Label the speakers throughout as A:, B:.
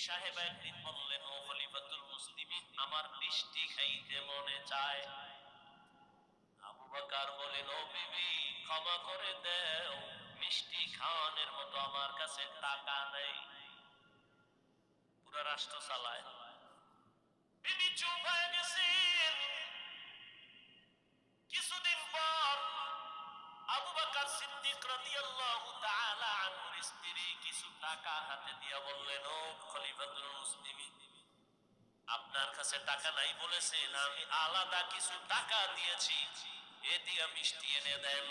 A: সাহেব একদিন বললেন, ও খলিফাতুল মুসলিমিন, আমার মিষ্টি খাইতে মনে চায়। আবু বকর বলেন, ও বিবি, ক্ষমা করে দাও, মিষ্টি খাওয়ানোর মতো আমার কাছে টাকা নেই। পুরো রাষ্ট্র চালায়। বিবি চুপ হয়ে গেছেন। কিছুদিন পর আবু বকর সিদ্দিক রাদিয়াল্লাহু তাআলা আনহুর স্ত্রী কিছু টাকা হাতে দিয়া বললেন, ও খলিফাতুল মুসলিমিন, আপনার কাছে টাকা নাই বলেছেন, আমি আলাদা কিছু টাকা দিয়েছি, এ দিয়া মিষ্টি এনে দেন।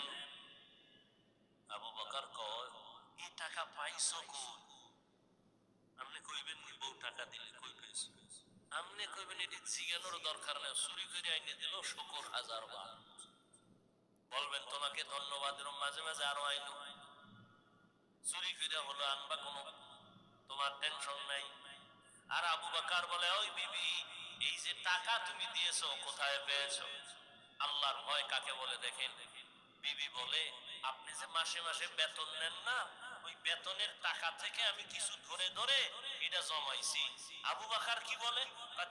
A: আবু বকর কয়, এই টাকা পাইছো কই? আপনি কইবেন নি বউ টাকা দিলে কই পেয়েছে? আপনি কইবেন এটি জিজ্ঞানোর দরকার নেই, চুরি করে আইনে দিল শুকর 1000 বার। বলবেন তোমাকে ধন্যবাদ, এরকম মাঝে মাঝে আরো আইনো। চুরি করে হলো আনবা, কোনো তোমার টেনশন নাই। আর আবু বকর বলে, ওই বিবি, এই যে টাকা তুমি দিয়েছো কোথায় পেয়েছো? আল্লাহর ভয় কাকে বলে দেখেন। বিবি বলে, আপনি যে মাসে মাসে বেতন নেন না, ওই বেতনের টাকা থেকে আমি কিছু ধরে ধরে এটা জমাইছি। আবু বকর কি বলে,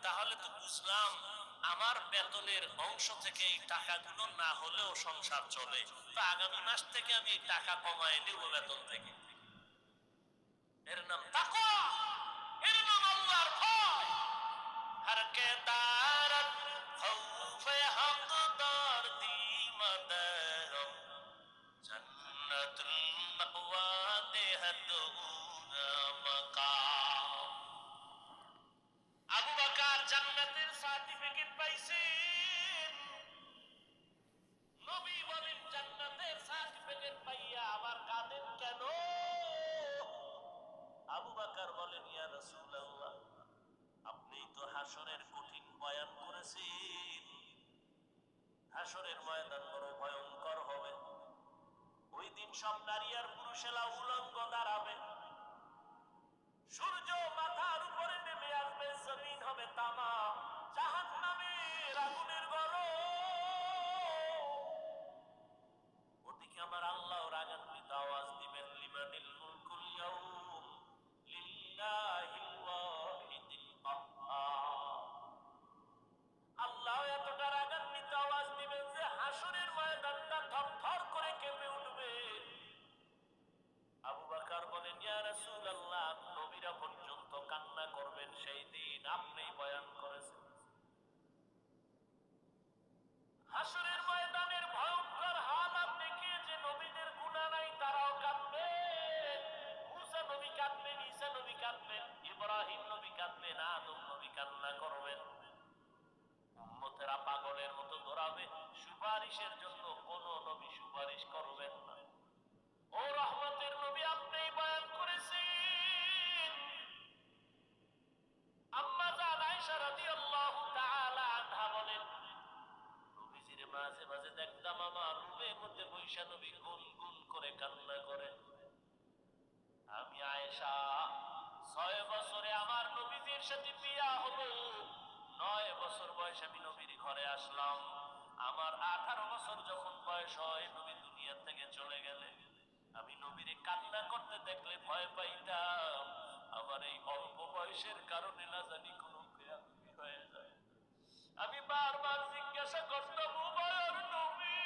A: তাহলে তো বুঝলাম আমার বেতনের অংশ থেকে এই টাকাগুলো না হলেও সংসার চলে, তো আগামী মাস থেকে আমি এই টাকা কমায় নেব বেতন থেকে। এর নাম তাকওয়া, এর নাম আল্লাহর ভয়। हर के तारत खौफे हकदार दी मदरम जन्नतुल मअवा देहदूना मकाम। আবু বকর জান্নাতের সার্টিফিকেট পাইছেন। নবী বলেন, জান্নাতের সার্টিফিকেট পাইয়া আবার কাঁদেন কেন? আবু বকর বলেন, ইয়া রাসূলুল্লাহ, আপনি তো হাসরের কঠিন বয়ান করেছেন। হাসরের ময়দান বড় ভয়ঙ্কর হবে। ওই দিন সব নারী আর পুরুষেরা উলঙ্গ দাঁড়াবে। সূর্য মাথার উপরে নেমে আসবে, জমিন হবে তামা, জাহান্নামের আগুনের গরম। ওদিকে আমার আল্লাহ রাগান্বিত আওয়াজ দিবেন, লিমানিল মুলকুল ইয়াউম লিল্লাহিল ওয়াহিদিল কাহ্হার। আল্লাহ এতটা রাগান্বিত আওয়াজ দিবেন যে হাসরের ময়দানটা থরথর করে কেঁপে উঠবে। আবু বকর বলেন, ইয়া রাসূলুল্লাহ, নবীরা পর্যন্ত কান্না করবেন সেই দিন, আপনিই বয়ান করেছেন। হাসরের ময়দানের ভয়ঙ্কর হালাত দেখে যে নবীদের গুনাহ নাই তারাও কাঁদবেন। মুসা নবী কাঁদবেন, ঈসা নবী কাঁদবেন, ইব্রাহিম নবী কাঁদবেন, আদম নবী কান্না করবেন। উম্মতেরা পাগলের মতো দৌড়াবে, সুপারিশের জন্য কোন নবী সুপারিশ করবেন না। ও রহমতের নবী, আপনিই বয়ান করেছেন। আম্মা জান আয়েশা রাদিয়াল্লাহু তাআলা আনহা বলেন, নবীজির মাঝে মাঝে দেখতাম আমার রুমের মধ্যে বৈশা নবী গুনগুন করে কান্না করে। আমি আয়েশা, 6 বছরে আমার নবীজির সাথে বিয়া হলো, 9 বছর বয়সে আমি নবীর ঘরে আসলাম। আমার 18 বছর যখন বয়স হয়, নবী দুনিয়া থেকে চলে গেলে আমি নবীরে কান্না করতে দেখলে ভয় পাইতাম। আমার এই অল্প বয়সের কারণে না জানি কোনো বেয়াদবি হয়ে যায়। আমি বারবার জিজ্ঞাসা করতাম, ও মায়ার নবী,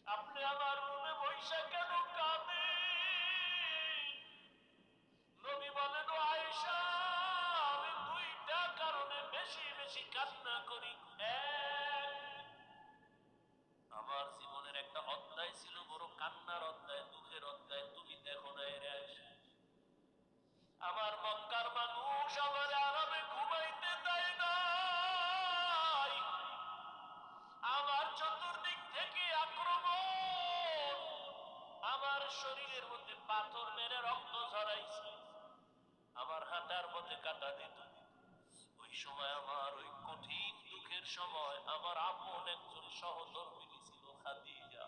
A: আপনি আমার রুমে বৈশা কেন কাঁদেন? নবী বলেন, ও আয়েশা, আমি 2টা কারণে বেশি বেশি কান্না করি। আমার জীবনের একটা অধ্যায় ছিল বড় কান্নার অধ্যায়, দুঃখের অধ্যায়, তুমি দেখো না এর আয়েশা। আমার মক্কার মানুষ আমার আরামে ঘুমাইতে দেয় নাই। আমার চতুর্দিক থেকে আক্রমণ, আমার শরীরের মধ্যে পাথর মেরে রক্ত ঝরাইছে, আমার হাঁটার পথে কাটা দিত। ওই সময় আমার ওই কঠিন দুঃখের সময় আমার আপন একজন সহধর্মিণী ছিল খাদিজা।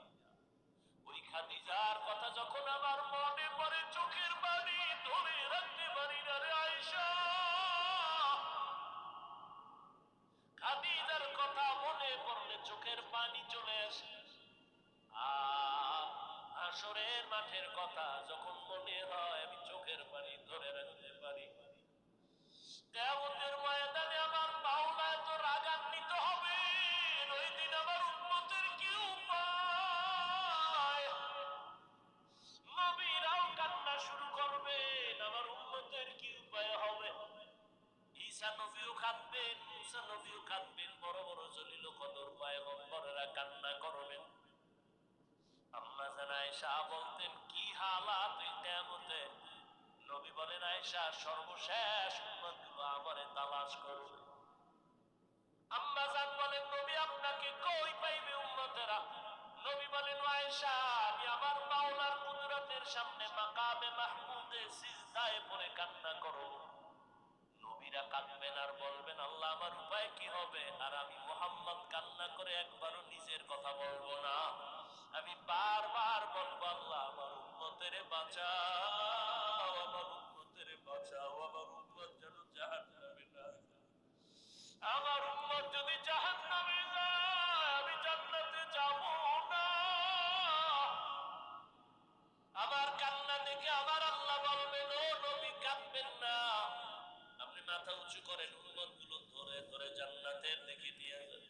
A: ওই খাদিজার কথা যখন আমার মনে পড়ে, চোখের পানি ধরে রাখতে পারি না রে আয়েশা। খাদিজার কথা মনে পড়লে চোখের পানি চলে আসে। হাসরের মাঠের কথা যখন মনে হয়, আমি কাঁদবেন, মুসা নবীও কাঁদবেন, বড় বড় জলিল কদর পয়গম্বরেরা কান্না করবেন। আম্মা জান আয়েশা বলতেন, কি হালাত ওই কিয়ামতে। নবী বলেন, আয়েশা সর্বশেষ উম্মতগুলো আমারে তালাশ করবে। আম্মা জান বলেন, নবী আপনাকে কই পাইবে উম্মতেরা? নবী বলেন, আয়েশা আমি আমার মাওলার কুদরতের সামনে মাকামে মাহমুদে সিজদায় পড়ে কান্না করব। নবীরা কাঁদবেন আর বলবেন, আল্লাহ আমার উপায় কি হবে? আর আমি মুহাম্মদ কান্না করে একবারও নিজের কথা বলবো না, আমি বারবার বলবো, আল্লাহ আমার উম্মতের বাঁচাও, আমার উম্মতের বাঁচাও, আমার উম্মত যেন জাহান্নামে না যায়। আমার উম্মত যদি জাহান্নামে যায় আমি জান্নাতে যাব না। আমার কান্না দেখে আমার আল্লাহ বলবেন, ও নবী কাঁদবেন না, আপনি মাথা উঁচু করেন, উম্মত গুলো ধরে ধরে জান্নাতের দিকে নিয়ে যান।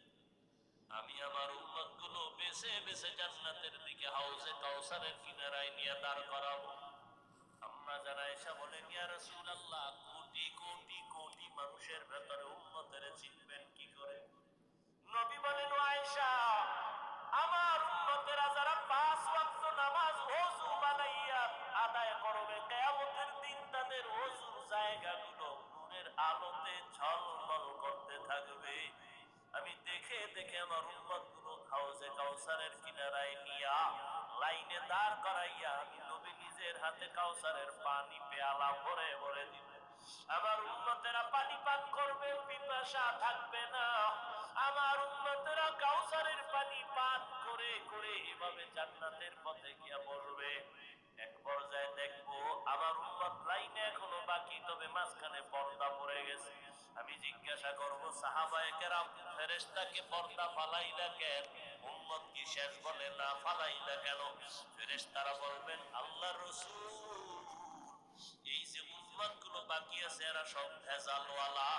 A: আমি আমার উম্মত গুলো বেছে বেছে জান্নাতের দিকে হাউজে কাউসারের কিনারায় নিয়ে দাঁড় করাবো। আম্মা জান আয়েশা বলেন, ইয়া রাসূলুল্লাহ, কোটি কোটি কোটি মানুষের ভেতরে উম্মতের চিনবেন কি করে? নবী বলেন, ও আয়েশা আমার উম্মতেরা যারা 5 ওয়াক্ত নামাজ ওযু বানাইয়া আদায় করবে, কিয়ামতের দিন তাদের ওযুর জায়গাগুলো নূরের আলোতে ঝলমল করতে থাকবে। আমি দেখে দেখে আমার উম্মতগুলো হাউজে কাউসারের কিনারায় নিয়া লাইনে দাঁড় করাইয়া আমি নবী নিজের হাতে কাউসারের পানি পেয়ালা ভরে ভরে দিব। আমার উম্মতেরা পানি পান করবে, পিপাসা থাকবে না। আমার উম্মতেরা কাউসারের পানি পান করে করে এভাবে জান্নাতের পথে গিয়া বলবে। এক পর্যায়ে দেখবো আমার উম্মত লাইনে এখনো বাকি, তবে মাঝখানে পর্দা পড়ে গেছে। আমি জিজ্ঞাসা করব, সাহাবায়ে কেরাম ফেরেশতাকে পর্দা ফালাইলা কেন? উম্মত কি শেষ বলে না ফালাইলা কেন? ফেরেশতারা বলবেন, আল্লাহর রাসূল এই যে উম্মত গুলো বাকি আছে এরা সব ভেজালওয়ালা,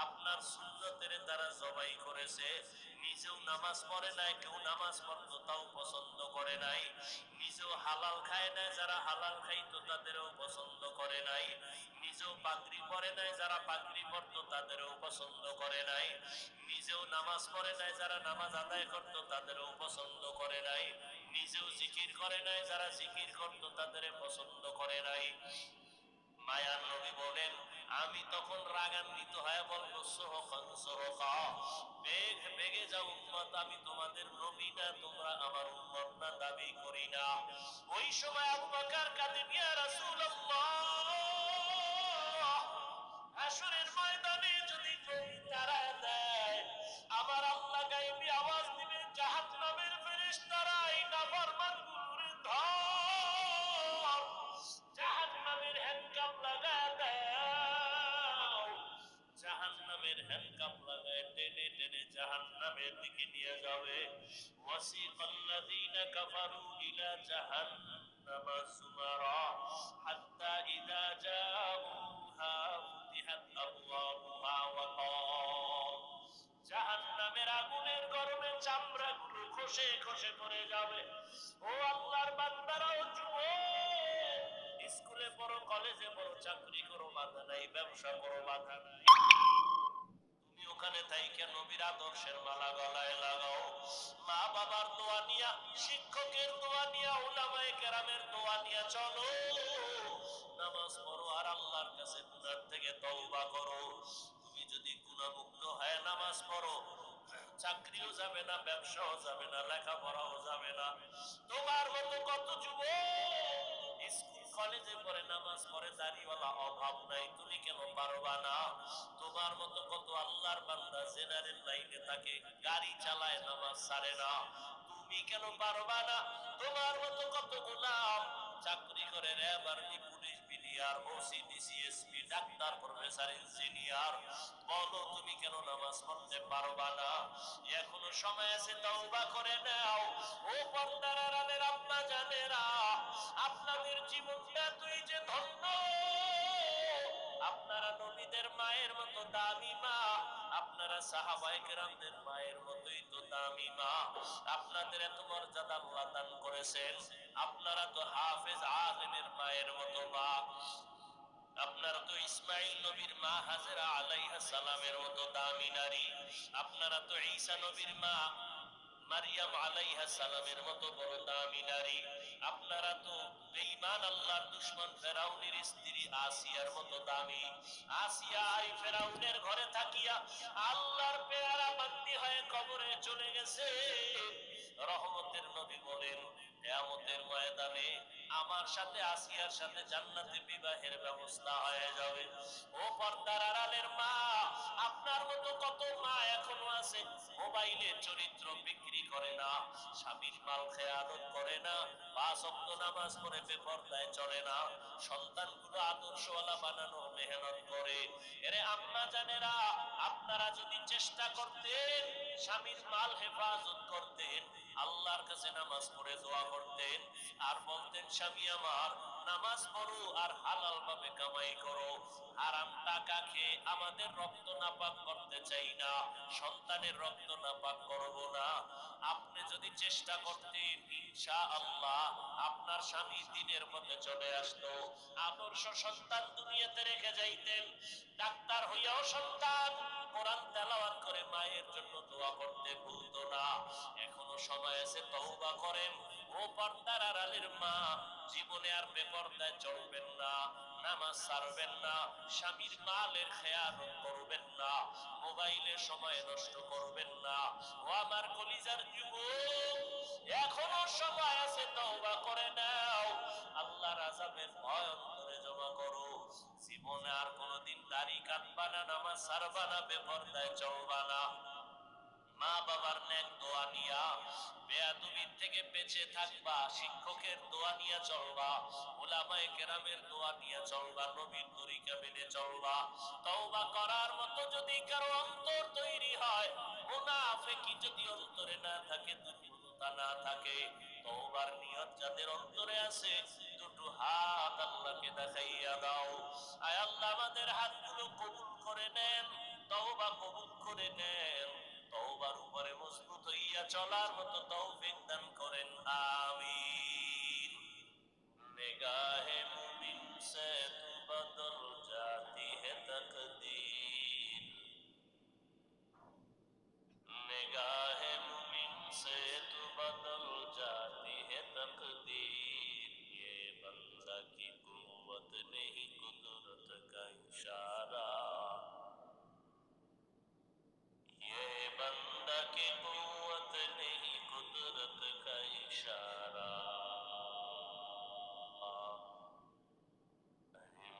A: আপনার সুন্নতের দ্বারা জবাই করেছে, নিজেও নামাজ পড়ে নাই, কেউ নামাজ পড়তো তাও পছন্দ করে নাই, নিজেও হালাল খায় নাই, যারা হালাল খাইতো তাদেরও পছন্দ করে নাই, নিজেও পাগড়ি পরে নাই, যারা পাগড়ি পরতো তাদেরও পছন্দ করে নাই, নিজেও নামাজ পড়ে নাই, যারা নামাজ আদায় করতো তাদেরও পছন্দ করে নাই, নিজেও জিকির করে নাই, যারা জিকির করতো তাদের পছন্দ করে নাই। মায়ার নবী বলেন, আমি তখন রাগান্বিত হয়ে বলবো, সোহকান সোহকা, বেগ বেগে যাও উম্মত, আমি তোমাদের নবী না, তোমরা আমার উম্মত না, দাবি করি না। ওই সময় আবু বকর কাঁদেন, ইয়া রাসূলুল্লাহ, হাসরের ময়দানে যদি নবী তারা দেয়, আমার আল্লাহ গায়বী আওয়াজ দিবে, জাহান্নামের ফেরেশতারা এই নাফরমানগুলোরে ধর, জাহান্নামের হ্যান্ডকাপ লাগায় দাও। জাহান্নামের হ্যান্ডকাপ লাগায় টেনে টেনে জাহান্নামের দিকে নিয়ে যাবে। ওয়াসিকাল্লাযীনা কাফারু ইলা জাহান্নামা যুমারা হাত্তা ইযা জাউহা ফুতিহাত আবওয়াবুহা ওয়া ক্বাল, জাহান্নামের আগুনের গরমে চামড়াগুলো খসে খসে পড়ে যাবে। ও আল্লাহর বান্দারা, ও যুবক, স্কুলে পড়ো, কলেজে পড়ো, চাকরি করো, বাধা নাই, ব্যবসা করো, বাধা নাই, তুমি ওখানে থাইকা নবীর আদর্শের মালা গলায় লাগাও। মা বাবার দোয়া নিয়া, শিক্ষকের দোয়া নিয়া, উলামায়ে কেরামের দোয়া নিয়া চলো, নামাজ পড়ো আর আল্লাহর কাছে গুনাহ থেকে তওবা করো। তুমি যদি গুনাহমুক্ত হয়ে নামাজ পড়ো, চাকরিও যাবে না, ব্যবসাও যাবে না, লেখাপড়াও যাবে না। তোমার মতো কত যুবক স্কুল কলেজে পড়ে, নামাজ পড়ে, দাড়িওয়ালা, অভাব নাই, তুমি কেন পারবা না? তোমার মতো কত আল্লাহর বান্দা জেনারেল লাইনে থাকে, গাড়ি চালায়, নামাজ ছাড়ে না, তুমি কেন পারবা না? তোমার মতো কত গোলাম চাকরি করে, RAB, army, police, BDR, OC, DC, SP, doctor, professor, engineer, বলো তুমি কেন নামাজ পড়তে পারবা না? এখনো সময় আছে, তওবা করে নাও। ও পর্দার আড়ালের আম্মা জানেরা, আপনাদের জীবনটা তুই যে ধন্য, আপনারা নবীদের মায়ের মতো দামি মা, আপনারা সাহাবায়ে কেরামদের মায়ের মতোই তো দামি মা, আপনাদের এত মর্যাদা আল্লাহ দান করেছেন, আপনারা তো হাফেজ আলেমের মায়ের মতো মা। আপনারা তো ইসমাইল নবীর মা হাজেরা আলাইহা সালামের মতো দামি নারী, আপনারা তো ঈসা নবীর মা মারিয়াম আলাইহা সালামের মতো বড় দামি নারী, আপনারা তো বেঈমান আল্লাহর দুশমন ফেরাউনের স্ত্রী আসিয়ার মতো দামি। আসিয়া আই ফেরাউনের ঘরে থাকিয়া আল্লাহর পেয়ারা বান্দি হয়ে কবরে চলে গেছে। রহমতের নবী বলেন কিয়ামতের ময়দানে আমার সাথে আসিয়ার সাথে জান্নাতে বিবাহের ব্যবস্থা হয়ে যাবে। ও পর্দার আড়ালের মা, আপনার মতো কত মা এখনো আছে মোবাইলে চরিত্র বিক্রি করে না, স্বামীর মাল খেয়ানত করে না, পাঁচ ওয়াক্ত নামাজ পড়ে বেপরদায় চলে না, সন্তানগুলো আদর্শওয়ালা বানানোর মেহনত করে। এরে আম্মা জানেরা, আপনারা যদি চেষ্টা করতেন স্বামীর মাল হেফাজত করতেন, আল্লাহর কাছে নামাজ পড়ে দোয়া করতেন, আর বলতেন স্বামী আমার নামাজ পড়ো আর হালাল ভাবে কামাই করো, হারাম টাকা খেয়ে আমাদের রক্ত নাপাক করতে চাই না, সন্তানের রক্ত নাপাক করব না, আপনি যদি চেষ্টা করতেন ইনশাআল্লাহ আপনার স্বামী দ্বীনের পথে চলে আসতো, আদর্শ সন্তান দুনিয়াতে রেখে যাইতেন। ডাক্তার হইয়াও সন্তান কোরআন তেলাওয়াত করে মায়ের জন্য দোয়া করতে ভুলতো না। এখনো সময় আছে, তওবা করেন। ও পর্দার আড়ালের মা, জীবনে আর বেপরদায় চলবেন না, নামাজ ছাড়বেন না, স্বামীর মালের খেয়ানত করবেন না, মোবাইলে সময় নষ্ট করবেন না। ও আমার কলিজার যুবক, এখনো সময় আছে, তওবা করে নাও, আল্লাহর আযাবের ভয় অন্তরে জমা করো। জীবনে আর কোনোদিন দাড়ি কাটবা না, নামাজ ছাড়বা না, বেপরদায় চলবা না। মা বাবার নেক দোয়া নিয়া বেয়াদবির থেকে বেঁচে থাকবা, শিক্ষকের দোয়া নিয়ে চলবা, উলামায়ে কেরামের দোয়া নিয়ে চলবা, নবীর তরিকা মেনে চলবা। তওবা করার মতো যদি কারো অন্তর তৈরি হয়, মুনাফিকি যদি অন্তরে না থাকে, দুর্বলতা না থাকে, তওবার নিয়ত যাদের অন্তরে আছে, দুটো হাত আল্লাহকে দেখাইয়া দাও। আয় আল্লাহ আমাদের হাতগুলো কবুল করে নেন, তওবা কবুল করে নেন, তওবার উপরে মজবুত হইয়া চলার মতো তৌফিক দান করেন, আমিন। निगाहे मुमिन से तू बदल जाती है तकदीर, निगाहे मुमिन से तू बदल जाती है तकदीर, ये बंदा की कुव्वत नहीं कुदरत का इशारा, ये बंदा की कुव्वत नहीं कुदरत का इशारा,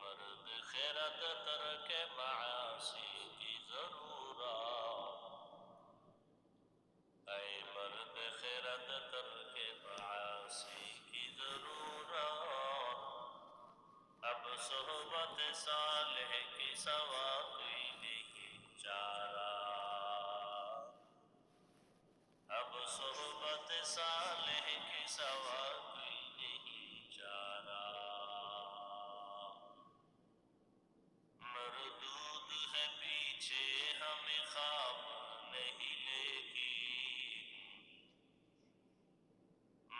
A: मर्द खैरत तरक मासी की जरूरत, ऐ मर्द खैरत तरक मासी की जरूरत, अब सोहबत सालेह की सवा कोई नहीं चारा, अब सोहबत सालेह की सवा कोई नहीं चारा, मरदूद है पीछे हमें ख्वाब नहीं लेकिन,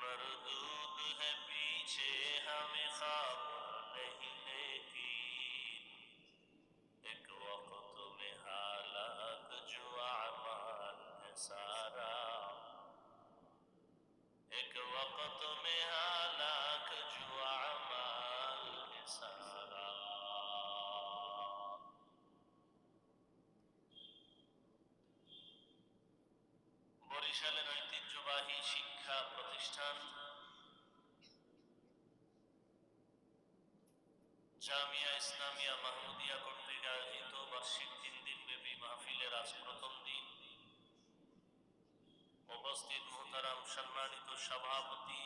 A: मरदूद है पीछे हमें ख्वाब नहीं लेकिन, एक वक्त में हालात जो अमाल है सारा, एक वक्त में हालात जो अमाल है सारा। বরিশালের ঐতিহ্যবাহী শিক্ষা প্রতিষ্ঠান জামিয়া ইসলামিয়া মাহমুদিয়া কর্তৃক আয়োজিত বার্ষিক 3 দিনব্যাপী মাহফিলের আজ প্রথম দিন। উপস্থিত মুহতারাম সম্মানিত সভাপতি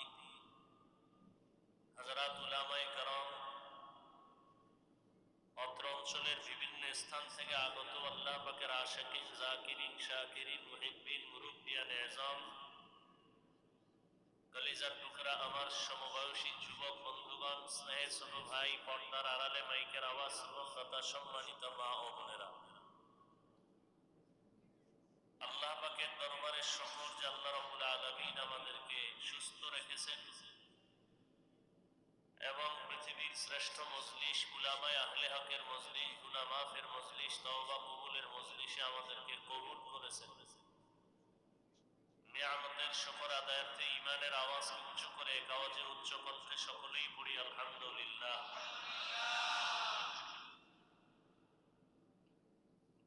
A: হযরত উলামায়ে কেরাম, অত্র অঞ্চলের বিভিন্ন স্থান থেকে আগত আল্লাহ পাকের আশিকিন, জাকিরিন, শাকিরিন, মুহিব্বিন, মুরব্বিয়ান এযাম, কলিজার টুকরা আমার সমবয়সী যুবক বন্ধুগণ, স্নেহের ছোট ভাই, পর্দার আড়ালে মাইকের আওয়াজ শ্রবণদাতা সম্মানিত মা ও বোনেরা, আল্লাহ পাকের দরবারে শুকর যে আল্লাহ রাব্বুল আলামিন আমাদেরকে সুস্থ রেখেছেন, এবং পৃথিবীর শ্রেষ্ঠ মজলিস উলামায়ে আহলে হকের মজলিস, গুনাহ মাফের মজলিস, তওবা কবুলের মজলিসে আমাদেরকে কবুল করেছেন। নিয়ামতের শুকর আদায়ার্থে ঈমানের আওয়াজ উঁচু করে এক আওয়াজে উচ্চ কণ্ঠে সকলেই পড়ি আলহামদুলিল্লাহ।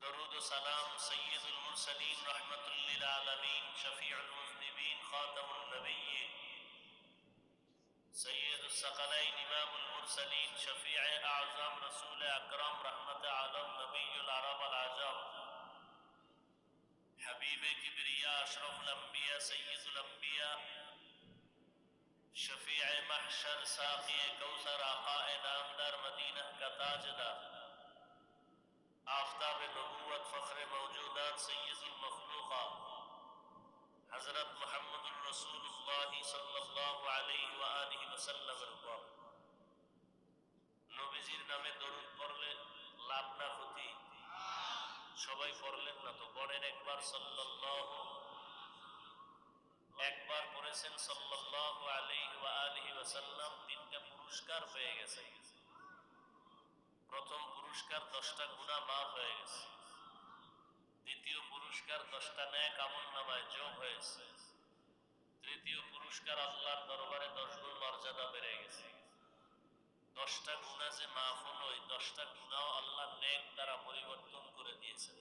A: দরুদ ও সালাম সাইয়্যিদুল মুরসালিন রাহমাতুল লিল আলামিন শফিউল মুযনিবিন খাতামুন নবিয়্যিন সৈয়দুস সাকালাইন ইমামুল মুরসালিন শফিয়ে আযম রাসূল আকরাম রহমতে আলম নবিয়ুল আরব আল আজম হাবিবে কিবরিয়া আশরাফুল আম্বিয়া সৈয়দুল আম্বিয়া শফিয়ে মাহশর সাকিয়ে কৌসর আকায়ে নামদার মদিনা का ताजदार आफताब नबूवत फख्र मौजूदात सैयदुल मखलूकात हजरत मुहम्मदुर रसूलुल्लाह सल्लल्लाहु अलैहि व आलिहि वसल्लमेর উপর নবীজির নামে দরুদ পড়লে লাভ না ক্ষতি? সবাই পড়লেন না তো, পড়েন একবার সাল্লাল্লাহু। একবার পড়েছেন সাল্লাল্লাহু আলাইহি ওয়া আলিহি ওয়াসাল্লাম, তিনটা পুরস্কার পেয়ে গেছে। প্রথম পুরস্কার 10টা গুনাহ মাফ হয়ে গেছে। দ্বিতীয় পুরস্কার 10টা নেক আমলনামায় যোগ হয়েছে। তৃতীয় পুরস্কার আল্লাহর দরবারে 10 গুণ মর্যাদা বেড়ে গেছে। 10টা গুনাহ যে মাফ হলো, এই 10টা গুনাহ আল্লাহ নেক দ্বারা পরিবর্তন করে দিয়েছেন।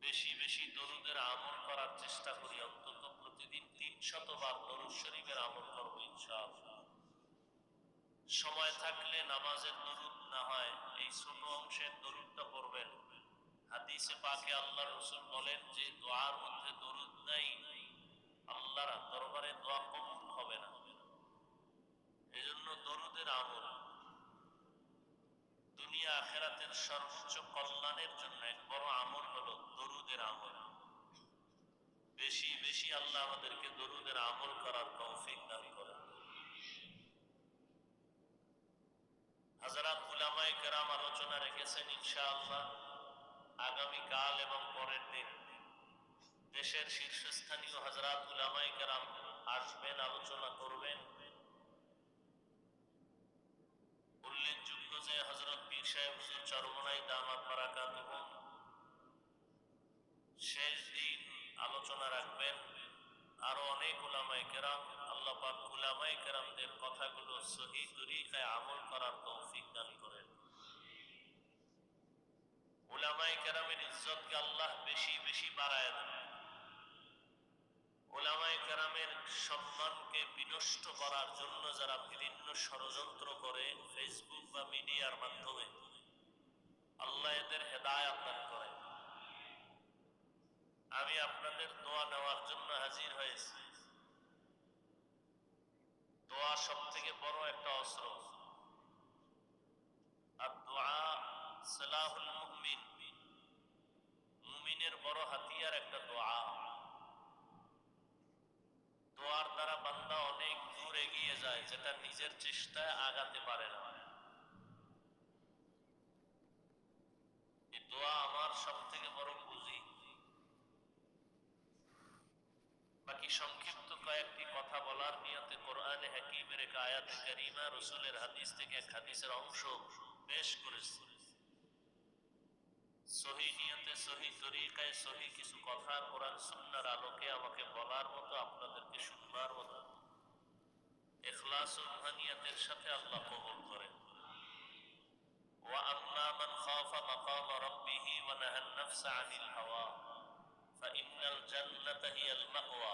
A: বেশি বেশি দরুদের আমল করার চেষ্টা করি, অন্তত প্রতিদিন 300 বার দরুদ শরীফের আমল করব ইনশাআল্লাহ। সময় থাকলে নামাজের দরুদ না হয় এই ছোট অংশের দরুদটা পড়বেন। হাদিসে পাকে আল্লাহ রাসূল বলেন যে দোয়ার মধ্যে দরুদ নাই, আল্লাহর দরবারে দোয়া কবুল হবে না। এজন্য দরুদের আমল দুনিয়া আখিরাতের সর্বোচ্চ কল্যাণের জন্য এক বড় আমল হলো দরুদের আমল। বেশি বেশি আল্লাহ আমাদেরকে দরুদের আমল করার তৌফিক দান করেন। হযরত উলামায়ে কেরাম আলোচনা রেখেছেন ইনশাআল্লাহ আগামী কাল এবং পরের দিন দেশের শীর্ষস্থানীয় হযরত উলামায়ে কেরাম আসবেন, আলোচনা করবেন। উল্লেখযোগ্য যে হযরত পীর সাহেব হুজুর চরমনাই দামাত বারাকাতুহু শেষ দিন আলোচনা রাখবেন। আরো অনেক উলামায়ে কেরাম, আল্লাহ পাক উলামায়ে কেরামদের কথাগুলো সহিহ তরিকায় আমল করার তৌফিক দান করেন। উলামায়ে কেরামের ইজ্জতকে আল্লাহ বেশি বেশি বাড়ায় দেন। উলামায়ে কেরামের সম্মানকে বিনষ্ট করার জন্য যারা বিভিন্ন ষড়যন্ত্র করে ফেসবুক বা মিডিয়ার মাধ্যমে, আল্লাহ এদের হেদায়েত দান করেন। আমি আপনাদের দোয়া নেওয়ার জন্য হাজির হয়েছি। দোয়া সবথেকে বড় একটা অস্ত্র। আর দোয়া সালাহুল মুমিন, মুমিনের বড় হাতিয়ার একটা দোয়া। দোয়ার দ্বারা বান্দা অনেক দূর এগিয়ে যায়, যেটা নিজের চেষ্টায় আগাতে পারে না। এই দোয়া আমার সবথেকে বড় পুঁজি। বাকি সংক্ষিপ্ত কয়েকটি কথা বলার নিয়তে কোরআনে হাকিমের এক আয়াতে কারিমা, রাসূলের হাদিস থেকে এক হাদিসের অংশ পেশ করেছি। সহি নিয়তে, সহি তরিকায়, সহি কিছু কথা কোরআন সুন্নাহর আলোকে আমাকে বলার মতো, আপনাদেরকে শুনবার মতো ইখলাস ও রুহানিয়াতের সাথে আল্লাহ কবুল করেন। ওয়া আম্মা মান খাফা মাকাম রাব্বিহি ওয়া নাহান নাফসা আনিল হাওয়া ফাইন্নাল জান্নাতা হিয়াল মাওয়া।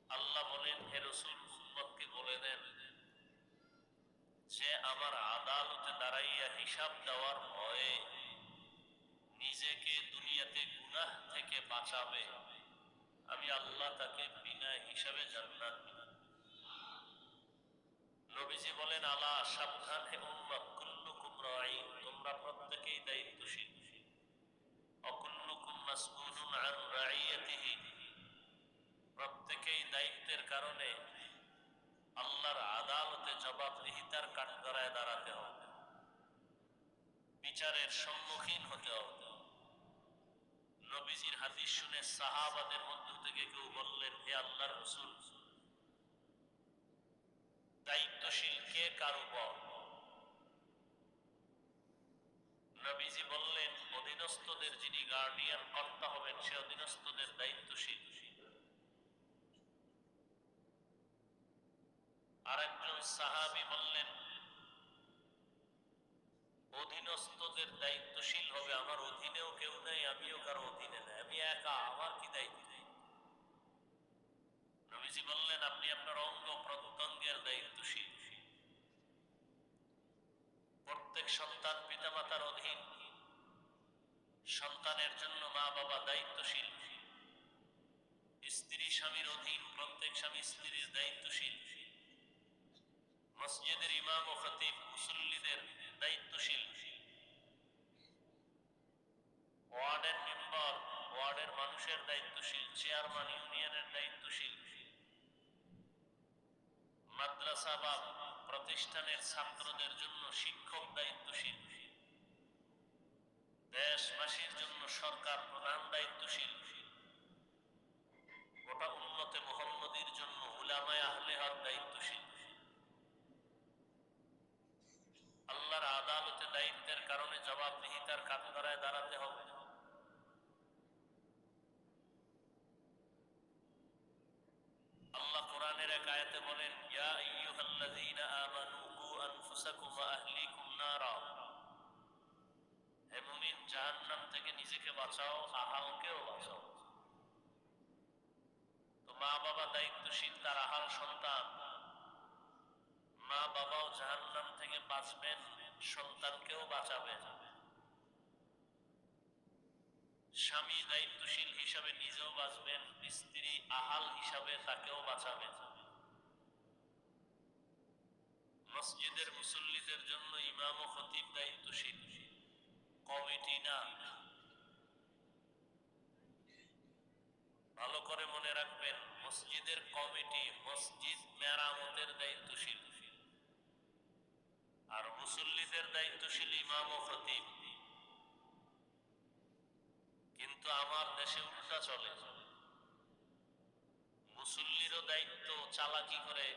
A: আল্লাহ বলেন, হে রাসূল উম্মতকে বলে দেন যে আমার আদালতে দাঁড়াইয়া হিসাব দেওয়ার ভয়ে নিজেকে দুনিয়াতে গুনাহ থেকে বাঁচাবে, আমি আল্লাহ তাকে বিনা হিসাবে জান্নাত দিব। নবীজি বলেন, আলা সাবধান হে উম্মত, কুল্লুকুম রাঈন, তোমরা প্রত্যেকেই দায়িত্বশীল। অকুল্লুকুম মাসউলুন আন রাঈয়াতিহি, প্রত্যেকেই দায়িত্বের কারণে আল্লাহর আদালতে জবাবদিহিতার কাঠগড়ায় দাঁড়াতে হবে, বিচারের সম্মুখীন হতে হবে। নবীজির হাদিস শুনে সাহাবাদের মধ্য থেকে কেউ বললেন, হে আল্লাহর রাসূল, দায়িত্বশীল কে কার উপর? নবীজি বললেন অধীনস্থদের যিনি গার্ডিয়ান কর্তা হবেন সে অধীনস্থদের দায়িত্বশীল। আরেকজন সাহাবী বললেন অধীনস্থদের দায়িত্বশীল হবে, আমার অধীনেও কেউ নেই, আমিও কারো অধীনে নেই, আমি একা, আমার কি দায়িত্ব? নবীজি বললেন আপনি আপনার অঙ্গ প্রত্যঙ্গের দায়িত্বশীল। প্রত্যেক সন্তান পিতামাতার অধীন, সন্তানের জন্য মা বাবা দায়িত্বশীল। স্ত্রী স্বামীর অধীন, প্রত্যেক স্বামী স্ত্রীর দায়িত্বশীল। মসজিদের ইমাম ও খতিব মুসল্লিদের দায়িত্বশীল। ওয়ার্ডের মেম্বার ওয়ার্ডের মানুষের দায়িত্বশীল, চেয়ারম্যান ইউনিয়নের দায়িত্বশীল। মাদ্রাসা বা প্রতিষ্ঠানের ছাত্রদের জন্য শিক্ষক দায়িত্বশীল। দেশবাসীর জন্য সরকার প্রধান দায়িত্বশীল। গোটা উম্মতে মুহাম্মদীর জন্য উলামায়ে আহলে হক দায়িত্বশীল। আল্লাহর আদালতে দায়িত্বের কারণে জবাবদিহিতার কাঠগড়ায় দাঁড়াতে হবে। আল্লাহ কোরআনের এক আয়াতে বলেন ইয়া আইয়ুহাল্লাযীনা আমানু কু আনফুসাকুম ওয়া আহলিকুম নারা, হে মুমিন জাহান্নাম থেকে নিজেকে বাঁচাও, আহালকেও বাঁচাও। তো মা বাবা দায়িত্বশীল, তার আহাল সন্তান। মা বাবাও জাহান্নাম থেকে বাঁচবেন, সন্তানকেও বাঁচাবেন। স্বামী দায়িত্বশীল হিসাবে নিজেও বাঁচবেন, স্ত্রী আহাল হিসাবে তাকেও বাঁচাবেন। মসজিদের মুসল্লিদের জন্য ইমাম ও খতিব দায়িত্বশীল, কমিটি না। ভালো করে মনে রাখবেন, মসজিদের কমিটি মসজিদ মেরামতের দায়িত্বশীল, আর মুসল্লিদের দায়িত্বশীল ইমাম ও খতিব। কিন্তু আমার দেশে উল্টা চলে, মুসল্লিরও দায়িত্ব চালাকি করে,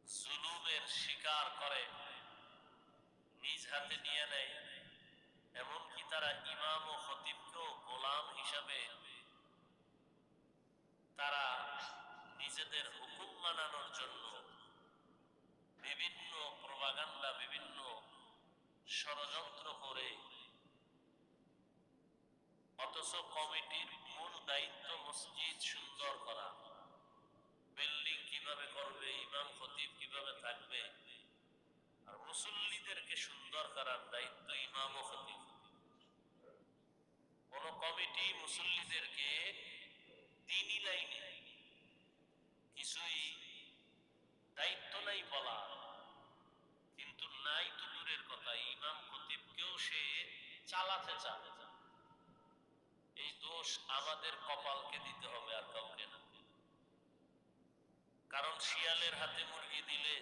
A: জুলুমের শিকার করে, নিজ হাতে নিয়ে নেয়। এমনকি তারা ইমাম ও খতিবকেও গোলাম হিসাবে তারা নিজেদের হুকুম মানানোর জন্য বিভিন্ন প্রপাগান্ডা, বিভিন্ন ষড়যন্ত্র করে। অথচ কমিটির মূল দায়িত্ব মসজিদ সুন্দর করা, বিল্ডিং কিভাবে করবে, ইমাম খতিব কিভাবে থাকবে, আর মুসল্লিদেরকে সুন্দর করার দায়িত্ব ইমাম ও খতিব। কোন কমিটি মুসল্লিদেরকে দ্বীনি লাইনে কিছুই দায়িত্ব নাই বলা, কিন্তু নাই তো দূরের কথা, ইমাম খতিবকেও সে চালাতে চায়। এই দোষ আমাদের কপালকে দিতে হবে, আর কাউকে না। কারণ শিয়ালের হাতে মুরগি দিলে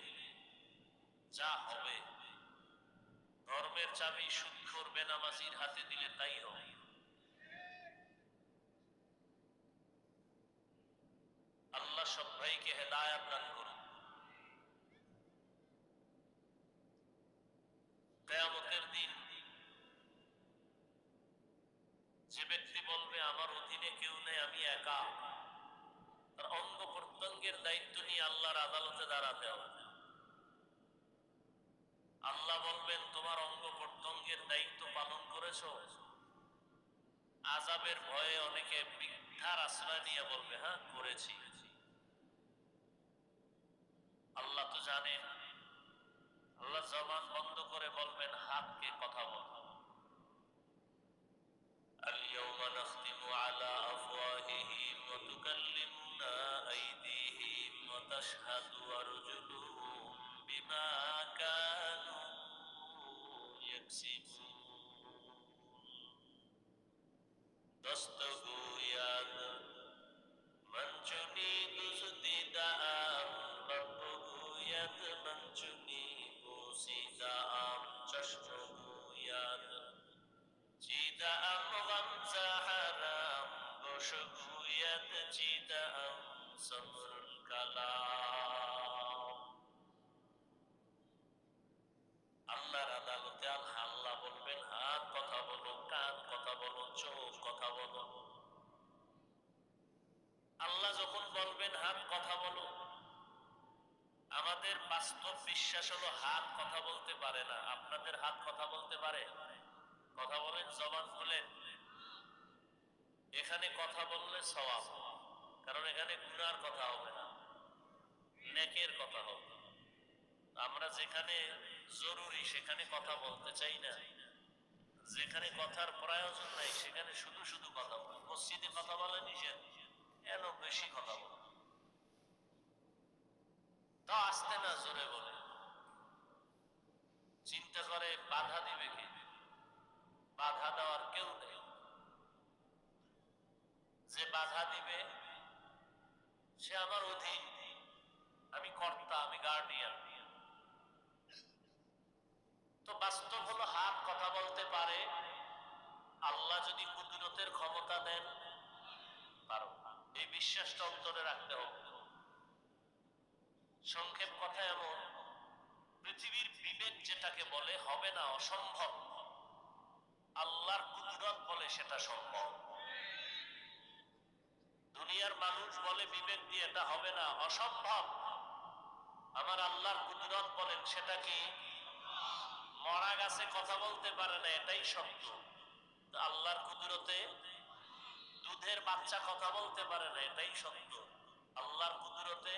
A: যা হবে, ধর্মের চাবি সুদখোর বেনামাজির হাতে দিলে তাই হবে। আল্লাহ সব ভাইকে হেদায়াত দান করুন। কিয়ামতের দিন যে ব্যক্তি বলবে আমার অধীনে কেউ নেই, আমি একা, তার অঙ্গ প্রত্যঙ্গের দায়িত্ব নিয়ে আল্লাহর আদালতে দাঁড়াতে হবে। আল্লাহ বলবেন তোমার অঙ্গ প্রত্যঙ্গের দায়িত্ব পালন করেছো? আযাবের ভয়ে অনেকে মিথ্যার আশ্রয় নিয়ে বলবে হ্যাঁ করেছি। আল্লাহ তো জানেন। আল্লাহ জবান বন্ধ করে বলবেন হাতকে কথা বল। اليوم نختم على أفواههم وتكلمنا أيديهم وتشهد أرجلهم بما كانوا يكسبون دستگوید من چنی دزدیدم بگوید من چنی بوسیدم چشم گوید چیدم غمزه حرام گوش گوید چیدم صبر کلام কথা বলো, চোখ কথা বলো। আল্লাহ যখন বলবেন হাত কথা বলো, আমাদের বাস্তব বিশ্বাস হলো হাত কথা বলতে পারে না। আপনাদের হাত কথা বলতে পারে? কথা বলেন, জবান খুলেন। এখানে কথা বললে সওয়াব, কারণ এখানে গুনার কথা হবে না, নেকের কথা হবে। আমরা যেখানে জরুরি সেখানে কথা বলতে চাই না, যেখানে কথার প্রয়োজন নাই সেখানে শুধু শুধু কথা বলে। মসজিদে কথা বলে নিষেধ, এত বেশি কথা বলে। তা আসতে না জোরে বলে, চিন্তা করে বাধা দিবে কে? বাধা দেওয়ার কেউ নেই। যে বাধা দিবে সে আমার অধীন, আমি কর্তা, আমি গার্ডিয়ান। তো বাস্তব হলো হাত কথা বলতে পারে। আল্লাহ যদি কুদরতের ক্ষমতা দেন, পারো। এই বিশ্বাসটা অন্তরে রাখতে হবে। সংক্ষেপ কথা এমন, পৃথিবীর বিবেক যেটাকে বলে হবে না, অসম্ভব, আল্লাহর কুদরত বলে সেটা সম্ভব। দুনিয়ার মানুষ বলে বিবেক দিয়ে এটা হবে না, অসম্ভব, আমার আল্লাহর কুদরত বলেন সেটা কি? মরা গাছে কথা বলতে পারে না, এটাই সত্য। আল্লাহর কুদরতে দুধের বাচ্চা কথা বলতে পারে না, এটাই সত্য। আল্লাহর কুদরতে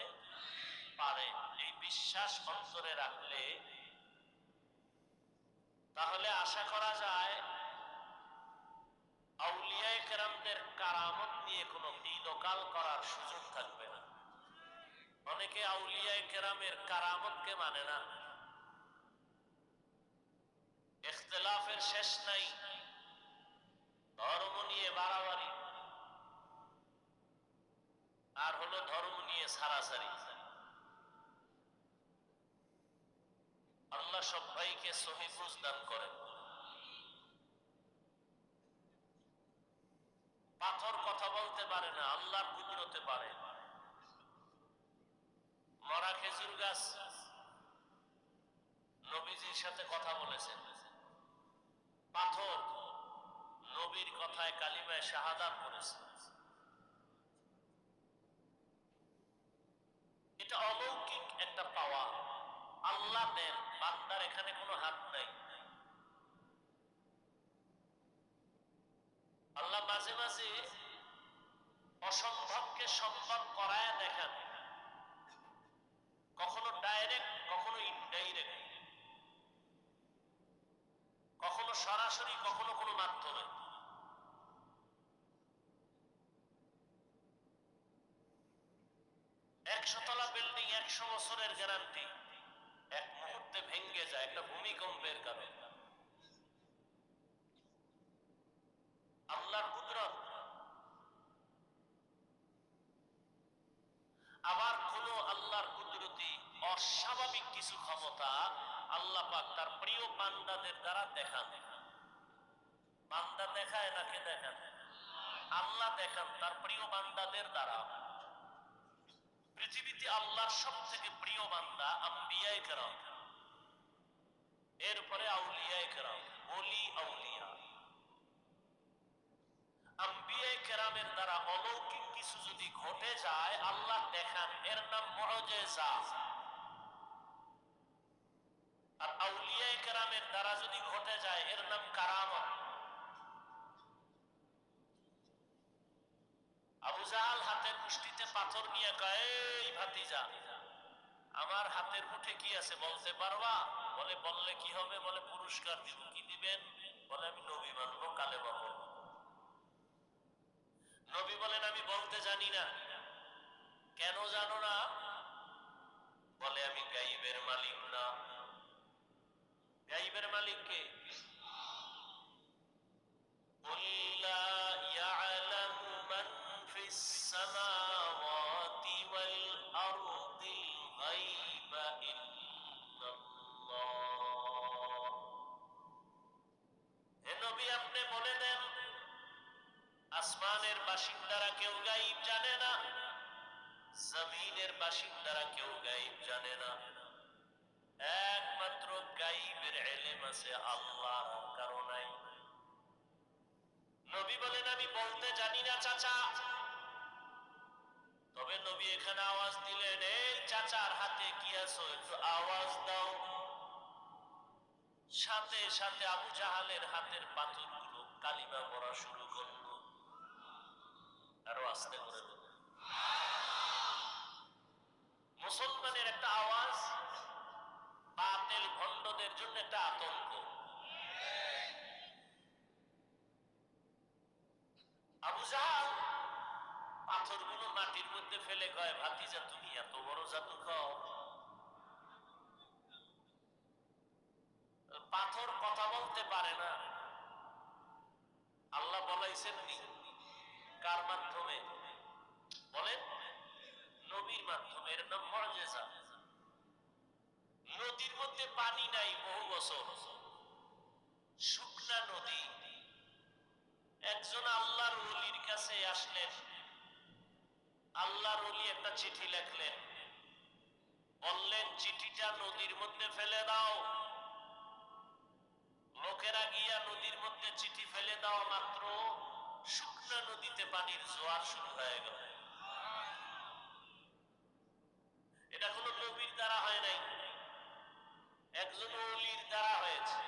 A: পারে। এই বিশ্বাস অন্তরে রাখলে তাহলে আশা করা যায় আউলিয়ায়ে কেরামদের কারামত নিয়ে কোনো দ্বিধা করার সুযোগ থাকবে না। অনেকে আউলিয়ায়ে কেরামের কারামতকে মানে না, ইখতিলাফের শেষ নাই, ধর্ম নিয়ে বাড়াবাড়ি, আর হলো ধর্ম নিয়ে সারাসারি। আল্লাহ সবাইকে সহি বুঝ দান করেন। পাথর কথা বলতে পারে না, আল্লাহর কুদরতে পারে। মরা খেজুর গাছ নবীজির সাথে কথা বলেছেন। পাথর নবীর কথায় কালিমায় শাহাদাত করেছে। এটা অলৌকিক একটা পাওয়া, আল্লাহ দেন, বান্দার এখানে কোনো হাত নাই। আল্লাহ মাঝে মাঝে অসম্ভবকে সম্ভব করায় দেখান, কখনো ডাইরেক্ট, কখনো ইনডাইরেক্ট, কখনো সরাসরি, কখনো কোনো মাধ্যমে। 100 তলা বিল্ডিং 100 বছরের গ্যারান্টি, এক মুহূর্তে ভেঙে যায় একটা ভূমিকম্পের কারণে। আল্লাহর কুদরত। আবার কোন আল্লাহর কুদরতি অস্বাভাবিক কিছু ক্ষমতা আল্লাহ পাক তার প্রিয় বান্দাদের দ্বারা দেখান। বান্দা দেখায় নাকি দেখান? আল্লাহ দেখান তার প্রিয় বান্দাদের দ্বারা। পৃথিবীতে আল্লাহর সব থেকে প্রিয় বান্দা আম্বিয়ায়ে কেরাম, এরপরে আউলিয়ায়ে কেরাম, ওলি আউলিয়া। আম্বিয়ায়ে কেরামের দ্বারা অলৌকিক কিছু যদি ঘটে যায় আল্লাহ দেখান, এর নাম মুআজিজা। আর আউলিয়ায়ে কেরামের দ্বারা যদি ঘটে যায় এর নাম কারামত। আবু জাহাল হাতের মুষ্টিতে পাথর নিয়ে কয়, এই ভাতিজা, আমার হাতের মুঠে কি আছে বলতে পারবা? বলে, বললে কি হবে? বলে, পুরস্কার দিব। কি দিবেন? বলে, আমি নবী মানবো, কালেমা পড়বো। নবী বলেন, আমি বলতে জানি না। কেন জানো না? বলে, আমি গাইবের মালিক না। গাইবের মালিক কে? قُل لا يعلم من في السماوات والأرض الغيب إلا الله। হে নবী, আপনি বলে দেন, আসমানের বাসিন্দারা কেউ গায়ব জানে না, জমিনের বাসিন্দারা কেউ গায়ব জানে না। একমাত্র গায়বের ইলম আছে আল্লাহর, কারো নাই। নবী বলেন আমি বলতে জানি না চাচা, তবে নবী এখানে আওয়াজ দিলেন, এই চাচার হাতে কি আছো একটু আওয়াজ দাও। সাথে সাথে আবু জাহালের হাতের পাথরগুলো কালিমা পড়া শুরু করলো। আরো আস্তে করে বলো। মুসলমানের একটা আওয়াজ বাতিল ভণ্ডদের জন্য একটা আতঙ্ক। আবু জাহাল পাথরগুলো মাটির মধ্যে ফেলে কয়, ভাতিজা তুমি এত বড় জাদু খাও? পাথর কথা বলতে পারে না। আল্লাহ বলাইছেন নি কার মাধ্যমে? বলেন, নবীর মাধ্যমে। এর নাম মুআজিজা। নদীর মধ্যে পানি নাই বহু বছর, শুকনা নদী। একজন আল্লাহর ওলির কাছে আসলেন, আল্লাহর ওলি একটা চিঠি লেখলেন, বললেন চিঠিটা নদীর মধ্যে ফেলে দাও। লোকেরা গিয়া নদীর মধ্যে চিঠি ফেলে দেওয়া মাত্র শুকনা নদীতে পানির জোয়ার শুরু হয়ে গেল। এটা কোন নবীর দ্বারা হয় নাই, একজন ওলির দ্বারা হয়েছে।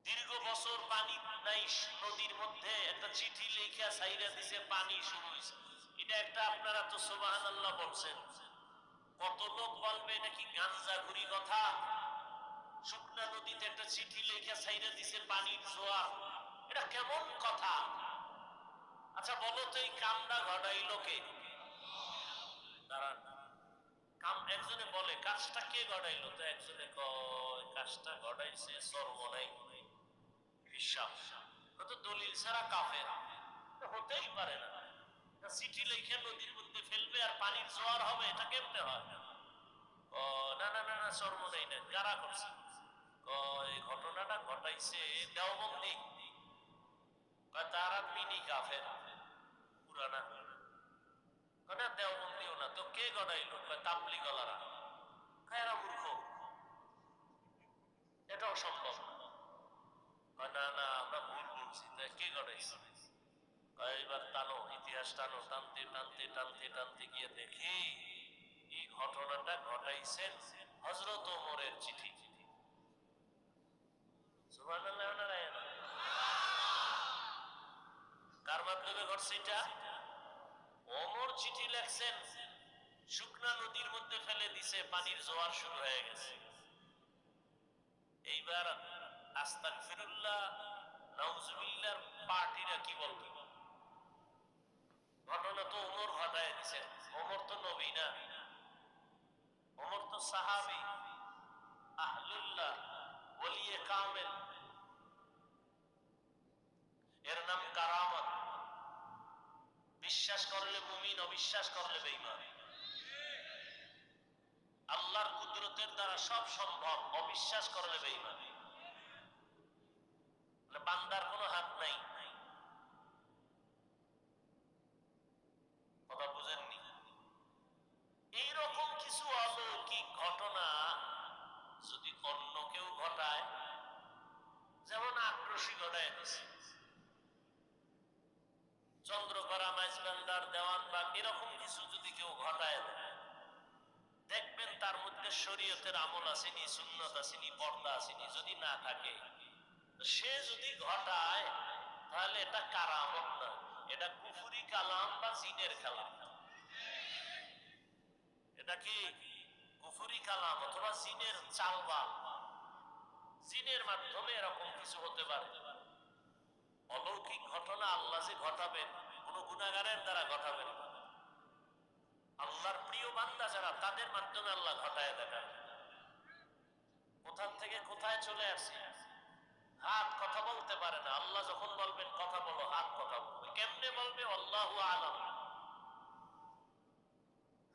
A: দীর্ঘ বছর পানি নাই নদীর মধ্যে, একটা চিঠি লেখা সাইরা দিছে, পানি শুরু হয়েছে। এটা একটা, আপনারা তো সুবহানাল্লাহ বলছেন, কত লোক বলবে এটা কি গাঞ্জাখুরি কথা? শুকনা নদীতে একটা চিঠি লেখা সাইরা দিছে, পানির জোয়ার, এটা কেমন কথা? আচ্ছা বলো তো, এই কামটা ঘটাইলো কে? দাঁড়ান, কাম একজনে বলে কাজটা কে ঘটাইলো, তো একজনে কয় কাজটা ঘটাইছে সর্বনাই বিশ্বাস। তো দলিল ছাড়া কাফের হতেই পারে না। চিঠি লিখে নদীর মধ্যে ফেলবে আর পানির জোয়ার হবে, এটা কেমনে হয়? ও না না না না, সর্বনাই না। কারা করছে? এই ঘটনাটা ঘটাইছে দেওবন্দি। তারা মিনি কাফের পুরানা। না দেওবন্দিও না, তো কে ঘটাইলো? তাবলিগলারা। এরা মূর্খ, এটাও সম্ভব না। না আমরা ভুল বলছি, কে ঘটাইছে? এবার টানো, ইতিহাস টানো, টানতে টানতে টানতে টানতে গিয়ে দেখি এই ঘটনাটা ঘটাইছেন হযরত ওমরের চিঠি। সুবহানাল্লাহ। কার মাধ্যমে ঘটছে এটা? ওমর চিঠি লেখছেন, শুকনা নদীর মধ্যে ফেলে দিছে, পানির জোয়ার শুরু হয়ে গেছে। এইবার আস্তাগফিরুল্লাহ নাউজুবিল্লাহর পার্টিরা কি বলবে? ঘটনা তো ওমর ঘটায় দিছে। ওমর তো নবী না, ওমর তো সাহাবী, আহলুল্লাহ, ওলিয়ে কামেল। এর নাম কারামত। বিশ্বাস করলে মুমিন, অবিশ্বাস করলে বেঈমান। আল্লাহর কুদরতের দ্বারা সব সম্ভব, অবিশ্বাস করলে বেঈমান। বান্দার কোনো হাত নাই। কথা বুঝেননি? এইরকম কিছু অলৌকিক ঘটনা যদি অন্য কেউ ঘটায়, যেমন আক্রোশী ঘটায় দিছে চন্দ্রকড়া, মাইজবান্দার, দেওয়ানবাগ, এরকম কিছু যদি কেউ ঘটায় দেয়, দেখবেন তার মধ্যে শরীয়তের আমল আসেনি, সুন্নত আসেনি, পর্দা আসেনি। যদি না থাকে, সে যদি ঘটায়, তাহলে এটা কারামত না, এটা কুফরি কালাম বা জিনের কালাম। এটা কি কুফরি কালাম অথবা জিনের চালবাল। জিনের মাধ্যমে এরকম কিছু হতে পারে। অলৌকিক ঘটনা আল্লাহ যে ঘটাবেন, কোন গুনাহগারের দ্বারা ঘটাবেন না। আল্লাহর প্রিয় বান্দা যারা, তাদের মাধ্যমে আল্লাহ ঘটায় দেখাবেন। কোথা থেকে কোথায় চলে আসে। হাত কথা বলতে পারে না, আল্লাহ যখন বলবেন কথা বলো, হাত কথা বলবে। কেমনে বলবে? আল্লাহু আলাম।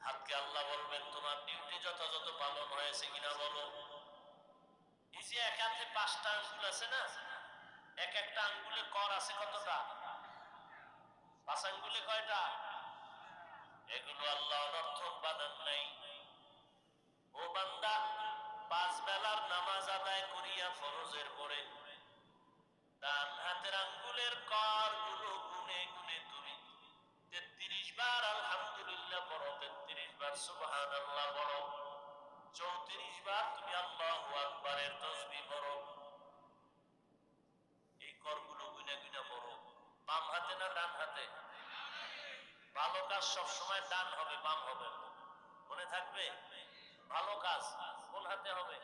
A: হাতকে আল্লাহ বলবেন তোমার ডিউটি যথাযথ পালন হয়েছে কিনা বলো। এই যে এক হাতে 5টা আঙ্গুল আছে না, এক একটা আঙ্গুলে কর আছে কতটা? 5 আঙ্গুলে কয়টা? এগুলো আল্লাহ অনর্থক বানান নাই। ও বান্দা, 5 বেলার নামাজ আদায় করিয়া ফরজের পরে ডান হাতের আঙ্গুলের কর গুলো গুনে গুনে তুমি 33 বার আলহামদুলিল্লাহ পড়ো, 33 বার সুবহানাল্লাহ পড়ো, 34 বার তুমি আল্লাহু আকবারের তাসবিহ পড়ো। এই করগুলো গুনে গুনে পড়ো। বাম হাতে না ডান হাতে? ভালো কাজ সব সময় ডান হবে, বাম হবে না। মনে থাকবে? ভালো কাজ কোন হাতে হবে?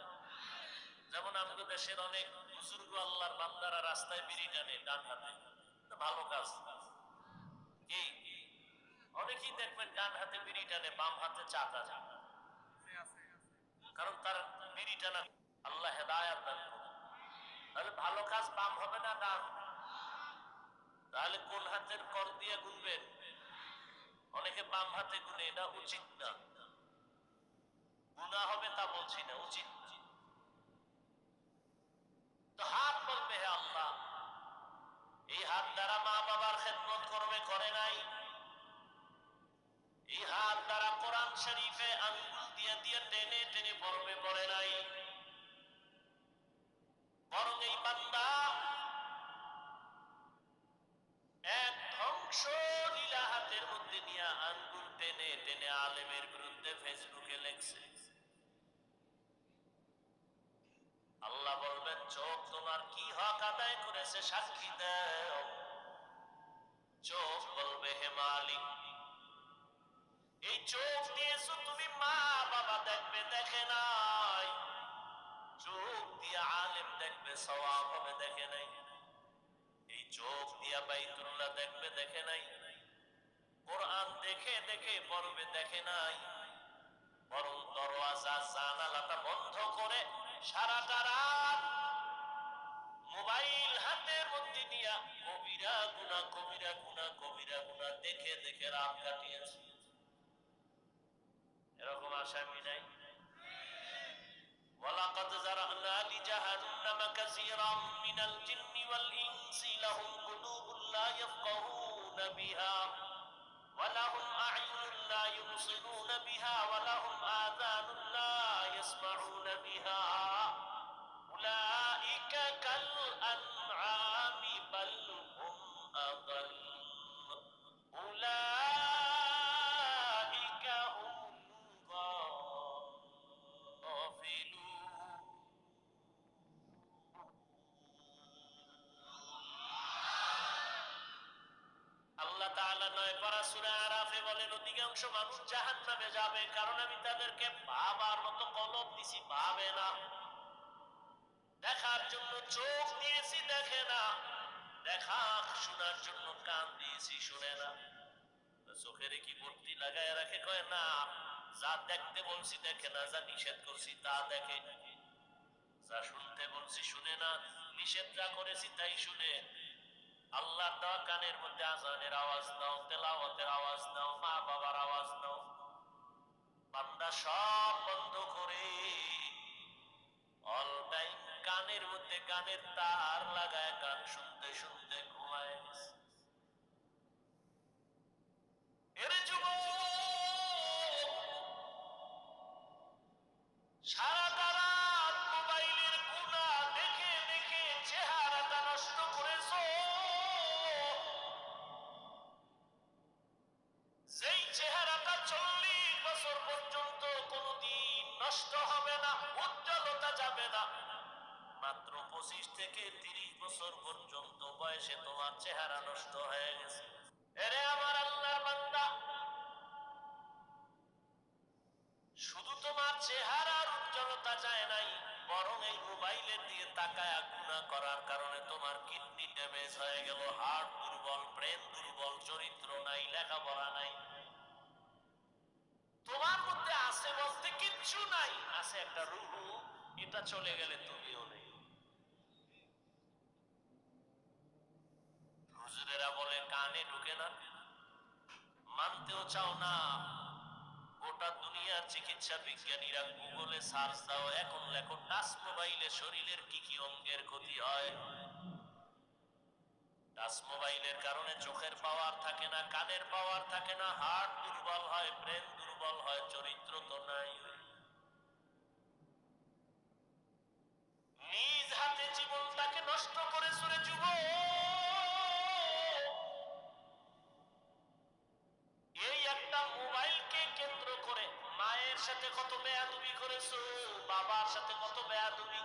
A: যেমন আমাদের দেশের অনেক বুজুর্গ আল্লাহর বান্দারা রাস্তায় বিড়ি টানে ডান হাতে, ভালো কাজ কি? অনেকেই দেখবেন ডান হাতে বিড়ি টানে, বাম হাতে চা টানে, কারণ তার বিড়ি টানা। আল্লাহ হেদায়াত দান করুন। তাহলে ভালো কাজ বাম হবে না ডান? তাহলে কোন হাতের কর দিয়ে গুনবেন? অনেকে বাম হাতে গুনে, এটা উচিত না। গুনাহ হবে তা বলছি না, উচিত না। তো হাত বলবে হে আল্লাহ, এই হাত দ্বারা মা বাবার খেদমত করবে, করে নাই। এই হাত দ্বারা কোরআন শরীফে আঙ্গুল দিয়ে দিয়ে টেনে টেনে পড়বে, পড়ে নাই। বরং এই বান্দা এক ধ্বংস লীলা হাতের মধ্যে নিয়ে আঙ্গুল টেনে টেনে আলেমের বিরুদ্ধে ফেসবুকে লেখছে। আল্লাহ বলবেন, চোখ তোমার কি হক আদায় করেছে সাক্ষী দাও। চোখ বলবে, হে মালিক, এই চোখ দিয়েছো তুমি, মা বাবা দেখবে, দেখে নাই। চোখ দিয়ে আলেম দেখবে, সওয়াব হবে, দেখে নাই। এই চোখ দিয়া বাইতুল্লাহ দেখবে, দেখে নাই। কোরআন দেখে দেখে পড়বে, দেখে নাই। বরং দরওয়াজা জানালাটা বন্ধ করে সারাটা রাত মোবাইল হাতের মধ্যে নিয়ে কবিরা গুনাহ, কবিরা গুনাহ, কবিরা গুনাহ দেখে দেখে রাত কাটিয়েছে। এরকম আসামি নাই? ওয়ালাকাদ যারানা লিজাহান্নামা কাসীরাম মিনাল জিন্নি ওয়াল ইনসি লাহুম কুলুবুন লা ইয়াফকাহুনা বিহা ওয়া লাহুম আ'য়ুনুন লা ইউবসিরুনা বিহা ওয়া লাহুম আযানুন লা ইয়াসমাউনা বিহা উলাইকা কাল আনআমি বাল হুম আদাল উলাইকা হুমুল গাফিলুন। আল্লাহ তাআলা 9 পারা সূরা আরাফে বলেন, অধিকাংশ মানুষ জাহান্নামে যাবে, কারণ আমি তাদেরকে ভাবার মতো কলব দিছি, ভাবে না। দেখার জন্য চোখ দিয়েছি, দেখে না। দেখা শোনার জন্য কান দিয়েছি, শুনে না। চোখের কি ভর্তি লাগায় রাখে, কয় না, যা দেখতে বলছি দেখে না, যা নিষেধ করছি তা দেখে, যা শুনতে বলছি শুনে না, নিষেধ যা করেছি তাই শুনে। আল্লাহ দেওয়া কানের মধ্যে আজানের আওয়াজ দাও, তেলাওয়াতের আওয়াজ দাও, মা বাবার আওয়াজ দাও। বান্দা সব বন্ধ করে অল টাইম কানের মধ্যে গানের তার লাগায় গান শুনতে শুনতে ঘুমায় গেছে। এরে যুবক, সারাটা রাত মোবাইলের গুনাহ দেখে দেখে চেহারাটা নষ্ট করেছো। যেই চেহারাটা 40 বছর পর্যন্ত কোনোদিন নষ্ট হবে না, উজ্জ্বলতা যাবে না, মাত্র 25 থেকে 30 বছর পর্যন্ত বয়সে তোমার চেহারা নষ্ট হয়ে গেছে। এরে আমার আল্লাহর বান্দা, শুধু তোমার চেহারার উজ্জ্বলতা যায় নাই, বরং এই মোবাইলের দিয়ে তাকায়া গুনাহ করার কারণে তোমার কিডনি ড্যামেজ হয়ে গেল, হার্ট দুর্বল, ব্রেন দুর্বল, চরিত্র নাই, লেখাপড়া নাই। তোমার মধ্যে আছে বলতে কিচ্ছু নাই, আছে একটা রূহ, এটা চলে গেলে তুমিও নেই। হুজুরেরা বলে কানে ঢুকে না, মানতেও চাও না। গোটা দুনিয়ার চিকিৎসা বিজ্ঞানীরা গুগলে সার্চ দাও, এখন লেখো টাচ মোবাইলে শরীরের কি কি অঙ্গের ক্ষতি হয়। টাচ মোবাইলের কারণে চোখের পাওয়ার থাকে না, কানের পাওয়ার থাকে না, হার্ট দুর্বল হয়, ব্রেন দুর্বল হয়, চরিত্র তো নাই। নিজ হাতে জীবনটাকে নষ্ট করে চলে যুবক। সাথে কত বেয়াদবি করেছো, বাবার সাথে কত বেয়াদবি।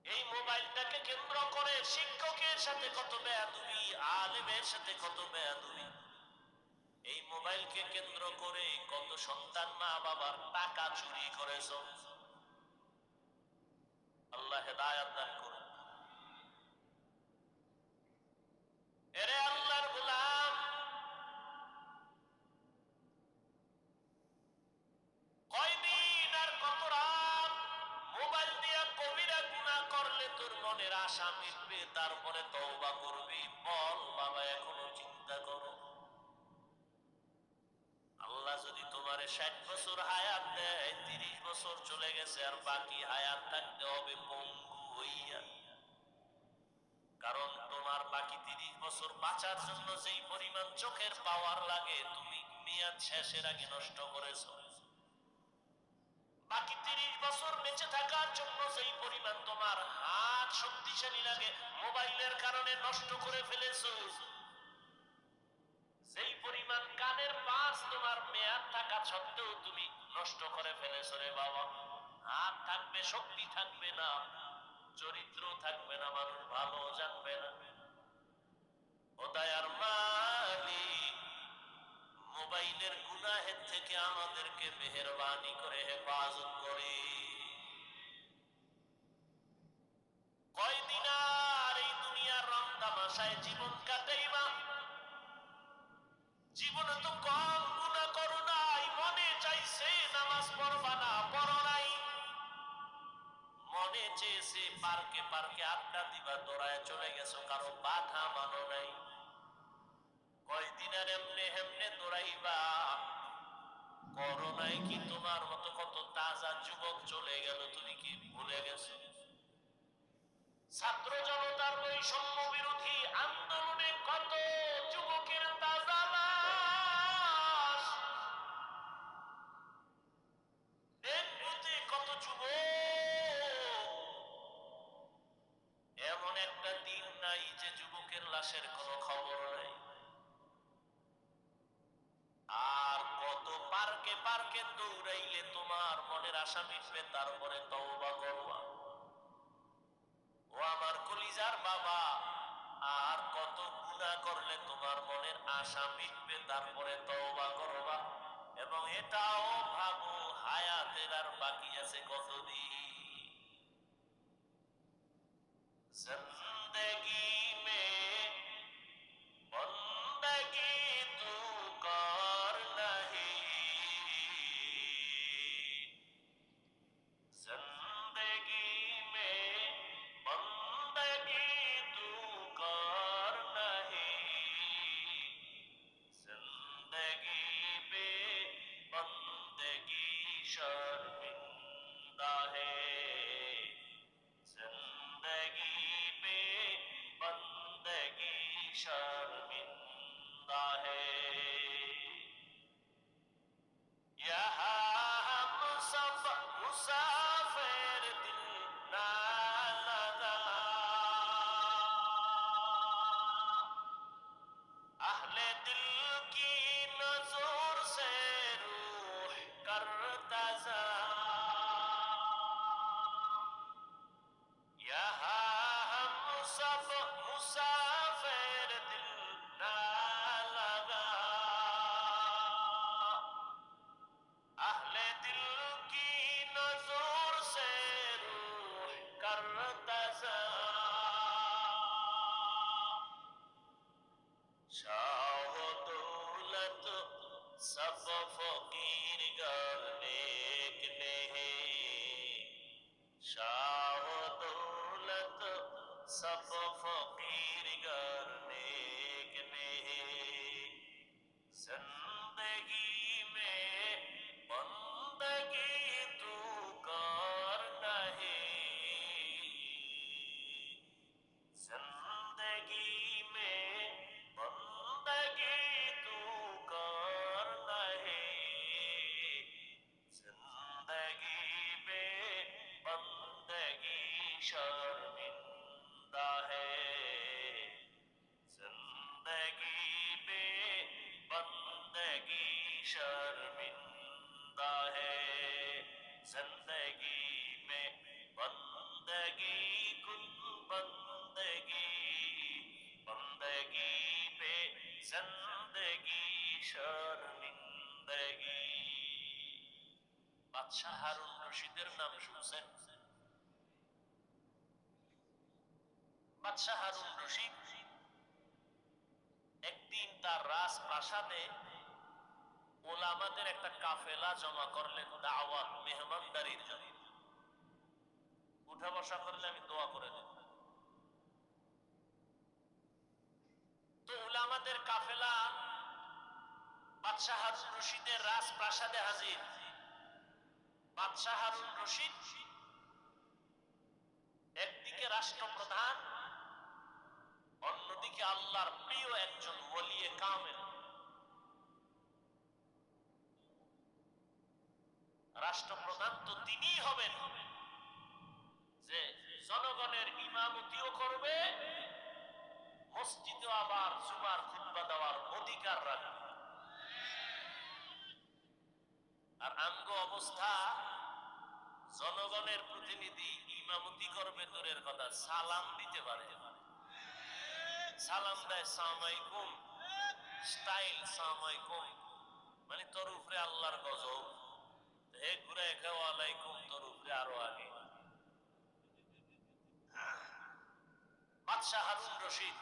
A: এই মোবাইলটাকে কেন্দ্র করে শিক্ষকের সাথে কত বেয়াদবি, আলেমের সাথে কত বেয়াদবি। এই মোবাইলকে কেন্দ্র করে কত সন্তান মা বাবার টাকা চুরি করেছো। আল্লাহ হেদায়াত দান করুন। এরে আল্লাহর গোলাম, কয়দিন আর কত রাত মোবাইল দিয়া কবিরা গুনাহ করলে তোর মনের আশা মিটবে, তারপরে তওবা করবি? বল বাবা, এখনো চিন্তা করো। আল্লাহ যদি তোমারে 60 বছর হায়াত দেয়, 30 বছর চলে গেছে আর বাকি হায়াত থাকতে হবে পঙ্গু হইয়া। কারণ তোমার বাকি 30 বছর বাঁচার জন্য যেই পরিমাণ চোখের পাওয়ার লাগে, তুমি মেয়াদ শেষের আগে নষ্ট করেছো। বাকি 30 বছর বেঁচে থাকার জন্য যেই পরিমাণ তোমার হাত শক্তিশালী লাগে, মোবাইলের কারণে নষ্ট করে ফেলেছো। যেই পরিমাণ কানের পাশ তোমার মেয়াদ থাকা সত্ত্বেও তুমি নষ্ট করে ফেলেছো রে বাবা। হাত থাকবে, শক্তি থাকবে না, চরিত্র থাকবে না, মানুষ ভালো জানবে না। ও দয়ার মালিক, মোবাইলের গুনাহের থেকে আমাদেরকে মেহেরবানি করে হেফাজত করে। কয়দিন আর এই দুনিয়ার রং তামাশায় জীবন কাটাইবা? জীবনে তো কম গুনাহ করো নাই, মনে চাইছে নামাজ পড়বা না, পড়ো নাই। মনে চেয়েছে পার্কে পার্কে আড্ডা দিবা, দৌড়ায় চলে গেছো, কারো বাধা মানো নাই। কয়দিন আর এমনে হেমনে দৌড়াইবা? করো নাই কি? তোমার মতো কত তাজা যুবক চলে গেল, তুমি কি ভুলে গেছো? ছাত্র জনতার বৈষম্য বিরোধী আন্দোলনে কত যুবকের তাজা লাশ, ডেঙ্গুতে কত যুবক। এমন একটা দিন নাই যে যুবকের লাশের কোনো খবর নাই। আর কত পার্কে পার্কে দৌড়াইলে তোমার মনের আশা মিটবে, তারপরে তওবা করবা? ও আমার কলিজার বাবা, আর কত গুনাহ করলে তোমার মনের আশা মিটবে, তারপরে তওবা করবা? এবং এটাও ভাবো, হায়াতের আর বাকি আছে কতদিন। জিন্দেগি মে বন্দগি তু কর নাহি, जिंदगी में बंदगी तू कर नहीं, जिंदगी पे बंदगी शर्मिंदा है, जिंदगी पे बंदगी शर्मिंदा है। यहाँ हम सब मुसाफिर दिल ना लगा, अहले दिल की नजर से रूह करता जा, यहाँ हम सब मुसाफिर दिल ना लगा, अहले दिल की नजर से रूह करता जा, शाह दौलत सब फकीर गर नेक नहीं, शाह दौलत सब फकीर गर नेक नहीं, जिंदगी में बंदगी तू कर नहीं, जिंदगी में बंदगी तू कर नहीं, जिंदगी में बंदगी शर्मिंदा है, जिंदगी में बंदगी शर्मिंदा বাদশাহ হারুন রশিদের নাম শুনছেন? বাদশাহ হারুন রশিদ একদিন তার রাজপ্রাসাদে ওলামাদের একটা কাফেলা জমা করলেন দাওয়াত মেহমানদারির জন্য। উঠা বসা করলে আমি দোয়া করে দেব। তো ওলামাদের কাফেলা বাদশাহ হারুন রশিদের রাজপ্রাসাদে হাজির। বাদশাহ হারুন রশিদ একদিকে রাষ্ট্রপ্রধান, অন্যদিকে আল্লাহর প্রিয় একজন ওলিয়ে কামেল। রাষ্ট্রপ্রধান তো তিনিই হবেন যে জনগণের ইমামতিও করবে, মসজিদে আবার জুমার খুতবা দেওয়ার অধিকার রাখবে। আর আমগো অবস্থা, জনগণের প্রতিনিধি ইমামতি করবে দূরের কথা, সালাম দিতে পারে। সালাম দেয় সালাম আলাইকুম, স্টাইল সালাম আলাইকুম, মানে তোর উপরে আল্লাহর গজব। হে ঘুরে খাও আলাইকুম, তোর উপরে আরো আগে। বাদশাহ হারুন রশিদ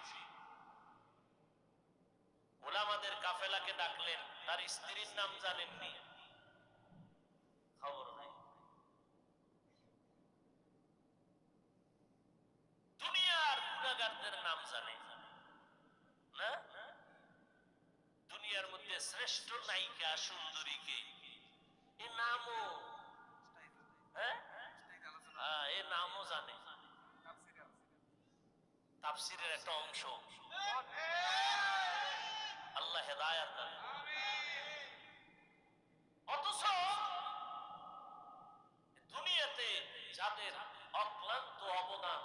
A: ওলামাদের কাফেলাকে ডাকলেন। তার স্ত্রীর নাম জানেননি? খবর নাই। দুনিয়ার গুনাহগারদের নাম জানে না? দুনিয়ার মধ্যে শ্রেষ্ঠ নায়িকা সুন্দরীকে এ নামও, হ্যাঁ, এ নামও জানে। তাফসীরের একটা অংশ। আল্লাহ হেদায়েত দান। অথচ দুনিয়াতে যাদের অক্লান্ত অবদান,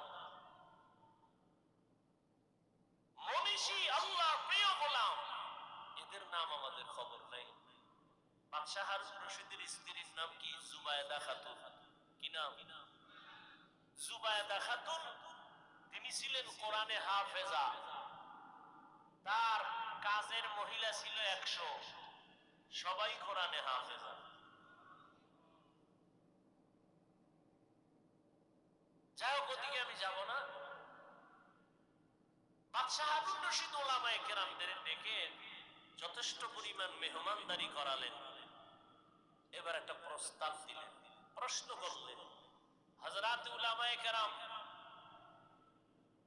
A: মনীষী আল্লাহ প্রিয় গোলাম, এদের নাম আমাদের খবর নাই। বাদশাহ হারুন রশিদের স্ত্রীর নাম কি? জুবায়েদা খাতুন। কি নাম? জুবায়েদা খাতুন। তিনি ছিলেন কোরআনে হাফেজা। তার কাজের মহিলা ছিল 100, সবাই কোরআনে হাফেজা। যাই হোক, ওদিকে আমি যাব না। বাদশাহ হারুন রশিদ ওলামায়ে কেরামদের ডেকে যথেষ্ট পরিমাণ মেহমানদারি করালেন। এবার একটা প্রস্তাব দিলেন, প্রশ্ন করলেন, হযরত উলামায়ে কেরাম,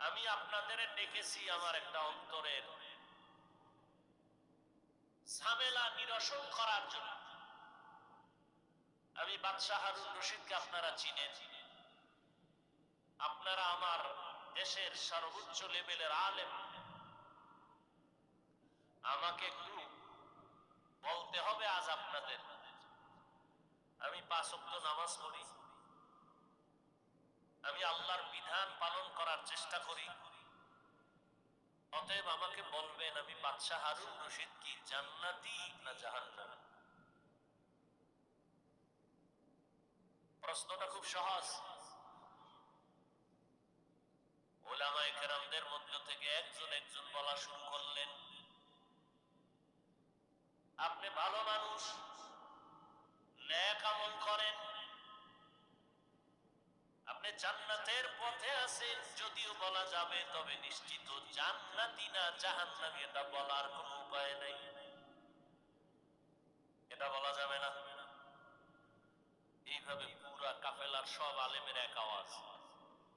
A: আমি আপনাদের ডেকেছি আমার একটা অন্তরের ঝামেলা নিরসন করার জন্য। আমি বাদশাহ হারুন রশিদকে আপনারা চিনেন, আপনারা আমার দেশের সর্বোচ্চ লেভেলের আলেম। আমাকে একটু বলতে হবে আজ আপনাদের, আমি 5 ওয়াক্ত নামাজ পড়ি, আমি আল্লাহর বিধান পালন করার চেষ্টা করি। অতএব আমাকে বলবেন আমি বাদশাহ হারুন রশিদ কি জান্নাতি না জাহান্নামী? প্রশ্নটা খুব সহজ। উলামায়ে কেরামদের মধ্য থেকে একজন একজন বলা শুরু করলেন, আপনি ভালো মানুষ, নেক আমল করেন, আপনি জান্নাতের পথে আছেন যদিও বলা যাবে, তবে নিশ্চিত জান্নাতি না জাহান্নামী এটা বলার কোনো উপায় নাই। এটা বলা যাবে না। এইভাবে পুরা কাফেলার সব আলেমের এক আওয়াজ,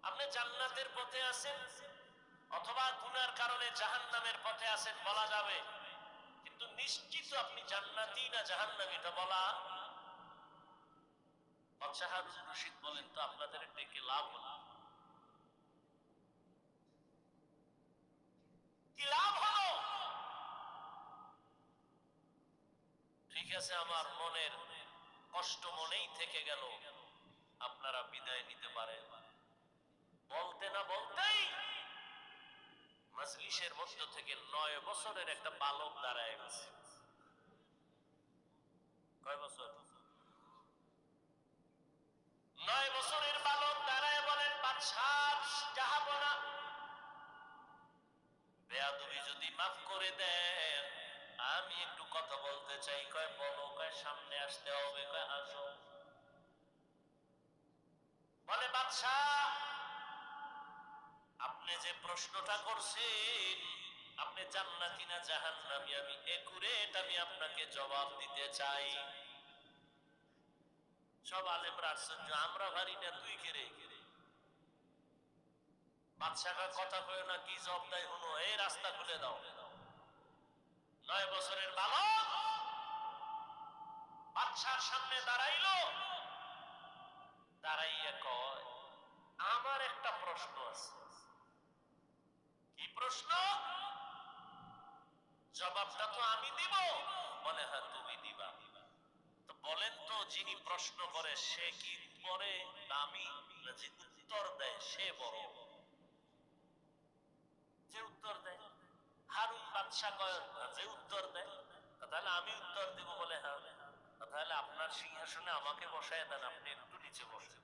A: আপনি জান্নাতের পথে আছেন অথবা গুনার কারণে জাহান্নামের পথে আছেন বলা যাবে, কিন্তু নিশ্চিত আপনি জান্নাতি না জাহান্নামী এটা বলা। বাদশাহ হারুন রশিদ বলেন, তো আপনাদের ডেকে লাভ হলো কি? লাভ হলো, ঠিক আছে, আমার মনের কষ্ট মনেই থেকে গেল, আপনারা বিদায় নিতে পারেন। বলতে না বলতেই মজলিসের মধ্য থেকে 9 বছরের একটা বালক দাঁড়ায় গেছে। কয় বছর? 9 বছরের বালক দাঁড়ায় বলেন, বাদশাহ জাহাপনা, বেয়াদবি যদি মাফ করে দেন, আমি একটু কথা বলতে চাই। কয় বলো। কয় সামনে আসতে হবে। কয় আসো। বাদশাহ, আপনি যে প্রশ্নটা করছেন, আপনি জান্নাতি না জাহান্নামী, আমি একুরেট আমি আপনাকে জবাব দিতে চাই। সব আলেমরা আশ্চর্য, আমরা ভারি না, তুই কে রে? বাদশাহ কথা কয় না, কি জবাব দেয় হলো, এই রাস্তা খুলে দাও। 9 বছরের বালক বাদশার সামনে দাঁড়াইলো, দাঁড়াইয়া কয়, আমার একটা প্রশ্ন আছে। কি প্রশ্ন? জবাবটা তো আমি দিব। বলে হ্যাঁ তুমি দিবা। তো বলেন তো, যিনি প্রশ্ন করে সে কি পরে দামি, না যে উত্তর দেয় সে বড়? যে উত্তর দেয়। হারুন বাদশাহ কয় যে উত্তর দেয়। তাহলে আমি উত্তর দিব। বলে হ্যাঁ, তাহলে আপনার সিংহাসনে আমাকে বসায় দেন, আপনি একটু নিচে বসেন।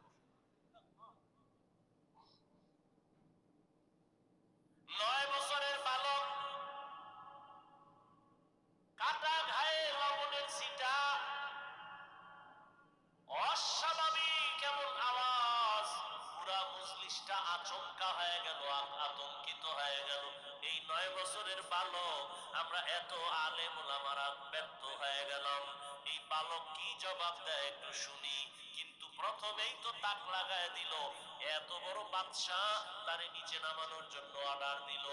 A: 9 বছরের বালক, কাটা ঘায়ে লবণের ছিটা, অস্বাভাবিক এমন আওয়াজ, পুরা মজলিসটা আচমকা হয়ে গেল, আতঙ্কিত হয়ে গেল। এই 9 বছরের বালক, আমরা এত আলেম ওলামারা ব্যর্থ হয়ে গেলাম, এই বালক কি জবাব দেয় একটু শুনি। কিন্তু প্রথমেই তো তাক লাগায় দিল, এত বড় বাদশাহ তারে নিচে নামানোর জন্য অর্ডার দিল।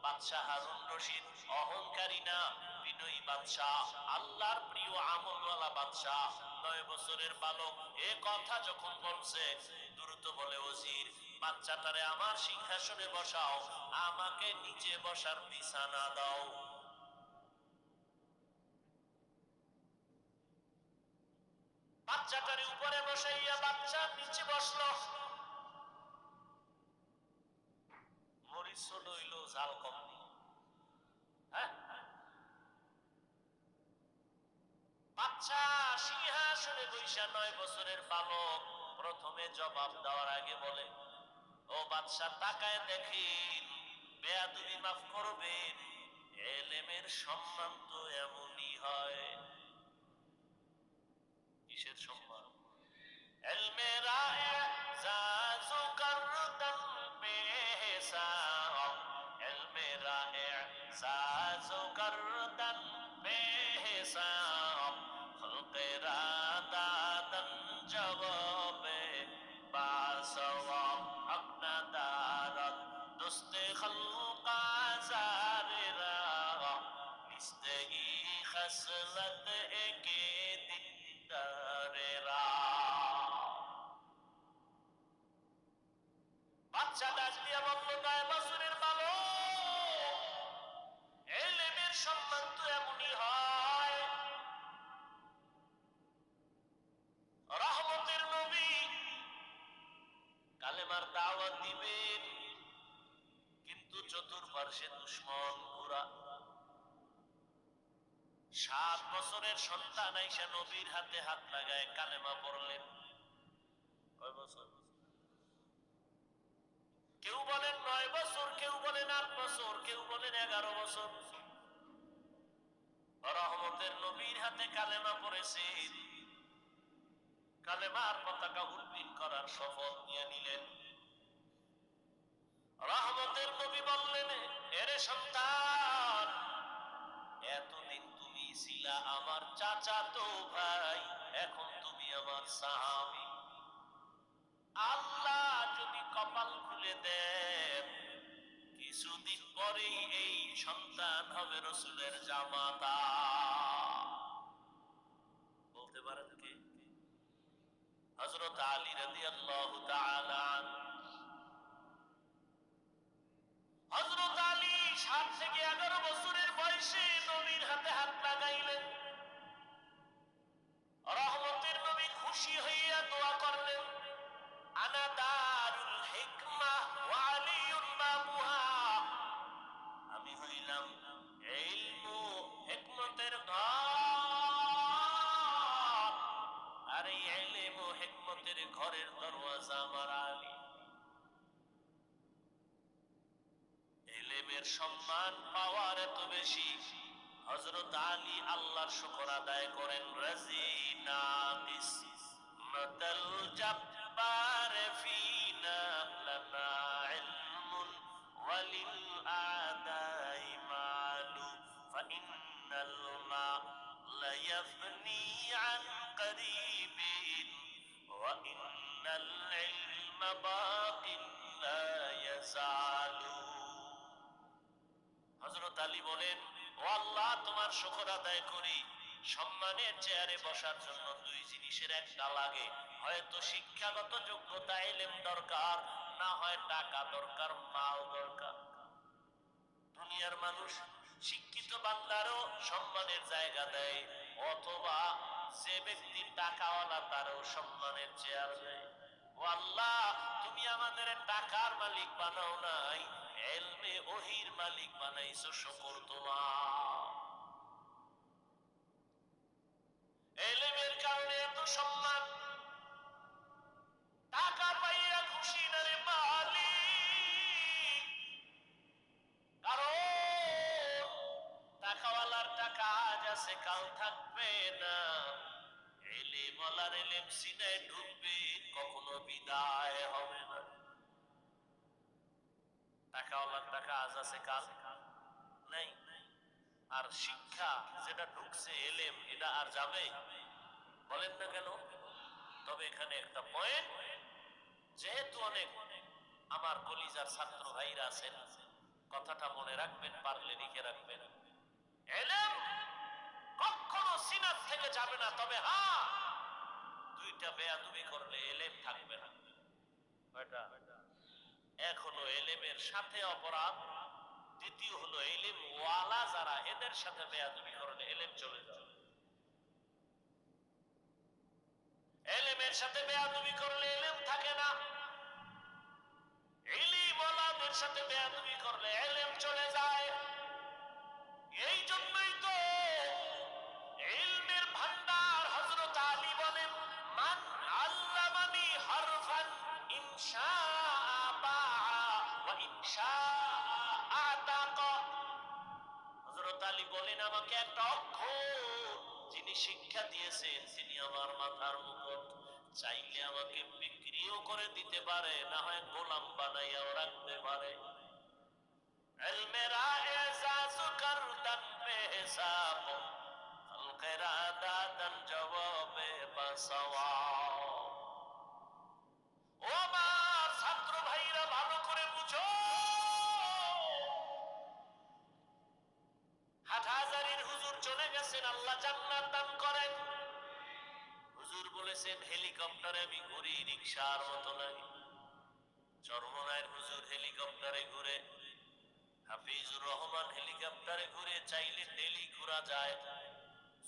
A: বাদশাহ হারুন রশিদ অহংকারী না, বিনয়ী বাদশাহ, আল্লাহর প্রিয় আমলওয়ালা বাদশাহ। 9 বছরের বালক এ কথা যখন বলছে, দ্রুত বলে, ওজির বাচ্চাটারে আমার সিংহাসনে বসাও, আমাকে নিচে বসার বিছানা দাও। বাচ্চাটারে উপরে বসাইয়া বাচ্চা নিচে বসলো। মরিচ লইল, ঝাল কম নেই। হ্যাঁ, বাচ্চা সিংহাসনে বৈশা 9 বছরের বালক প্রথমে জবাব দেওয়ার আগে বলে, ও বাদশা তাকায় দেখেন, বেয়াদবি মাফ করবেন, এলেমের সম্মান তো এমনই হয়। কিসের সম্মান? এলমেরা এজাজু করদান বেহিসাব, এলমেরা এজাজু করদান বেহিসাব, খলকেরা দাদান জবাবে বাসওয়াব, আকনা দারাত দুস্তে খলকা জারেরা, নিস্তে ই খসলত একে দিনদারেরা। বাচ্চা ডাক দিয়া বলল, 9 বছরের বালক, এলেমের সম্মান তো এমনই হয়। রহমতের নবী কালেমার দাওয়াত দিবেন, কিন্তু চতুর্পার্শ্বে দুশমন ঘোরা। 7 বছরের সন্তান আইসা নবীর হাতে হাত লাগায় কালেমা পড়লেন। কয় বছর? কেউ বলেন 9 বছর, কেউ বলেন 8 বছর, কেউ বলেন 11 বছর। রহমতের নবীর হাতে কালেমা পড়েছেন, কালেমার পতাকা উড্ডীন করার শপথ নিয়ে নিলেন। রহমতের নবী বললেন, এরে সন্তান, এতদিন তুমি ছিলা আমার চাচাতো ভাই, এখন তুমি আমার সাহাবী। আল্লাহ যদি কপাল খুলে দেন, কিছুদিন পরেই এই সন্তান হবে রসুলের জামাতা। বলতে পারেন কে? হযরত আলী রাদিয়াল্লাহু তাআলা আনহু। হযরত আলী 7 থেকে 11 বছরের বয়সে নবীর হাতে হাত লাগাইলেন। রহমতের নবী খুশি হইয়া দোয়া করলেন, আনা দারুল হিকমাহ ওয়া আলিয়ুন বাবুহা, আমি হইলাম ইলম ও হিকমতের ঘর, আর এই ইলম ও হিকমতের ঘরের দরওয়াজা আমার আলী। ইলমের সম্মান পাওয়ার এত বেশি, হযরত আলী আল্লাহর শুকর আদায় করেন। রাজিনা বিস মাতাল জাব الجبار فينا لنا علم وللأعداء مال فإن الماء ليفني عن قريب وإن العلم باق لا يزال হযরত আলী বলেন, ও আল্লাহ, তোমার শুকর আদায় করি, সম্মানের চেয়ারে বসার জন্য দুই জিনিসের একটা লাগে, হয়তো শিক্ষাগত যোগ্যতা ইলম দরকার, না হয় টাকা দরকার, মাল দরকার। দুনিয়ার মানুষ শিক্ষিত বান্দারও সম্মানের জায়গা দেয়, অথবা যে ব্যক্তি টাকাওয়ালা তারও সম্মানের চেয়ার দেয়। ও আল্লাহ, তুমি আমাদের টাকার মালিক বানাও নাই, ইলমে ওহির মালিক বানাইছো, শুকর তোমার। ইলমের কারণে এত সম্মান, টাকা পাইয়া খুশি না রে মালিক, কারণ টাকাওয়ালার টাকা আজ আছে কাল থাকবে না, ইলমওয়ালার ইলম সিনায় ঢুকবে, কখনো বিদায় হবে না। টাকাওয়ালার টাকা আজ আছে কাল নাই, আর শিক্ষা যেটা ঢুকছে ইলম, এটা আর যাবে? বলেন না কেন? তবে এখানে একটা পয়েন্ট, যেহেতু অনেক আমার কলিজার ছাত্র ভাইরা আছেন, কথাটা মনে রাখবেন, পারলে লিখে রাখবেন। ইলম কখনো সিনাত থেকে যাবে না, তবে হ্যাঁ, দুইটা বেয়াদবি করলে ইলম থাকবে না। কয়টা? এক হলো ইলমের সাথে অপরাধ, দ্বিতীয় হলো ইলম ওয়ালা যারা, এদের সাথে বেয়াদবি করলে ইলম চলে যাবে। ইলমের সাথে বেয়াদবি করলে ইলম থাকে না, ইলম ওয়ালাদের সাথে বেয়াদবি করলে ইলম চলে যায়। এই জন্যই তো ইলমের ভান্ডার হযরত আলী বলেন, মান আল্লামানি হারফান ইনশাআ বাআ ওয়া ইনশাআ আতাকা। হযরত আলী বলেন, আমাকে একটা অক্ষর যিনি শিক্ষা দিয়েছেন, তিনি আমার মাথার মুকুট, চাইলে আমাকে বিক্রিও করে দিতে পারে, না হয় গোলাম বানাইয়াও রাখতে পারে। ইলমেরা এজাজ করদান বেহিসাব, খালকেরা দাদান জবাবে বাসওয়াব। ও আমার ছাত্র ভাইরা, ভালো করে বুঝো, হাটহাজারীর হুজুর চলে গেছেন, আল্লাহ জান্নাত দান করেন। হুজুর বলেছেন, হেলিকপ্টারে আমি ঘুরি, রিকশার মতো লাগে। চরমনায়ের হুজুর হেলিকপ্টারে ঘুরে, হাফিজুর রহমান হেলিকপ্টারে ঘুরে, চাইলে ডেলি ঘোরা যায়।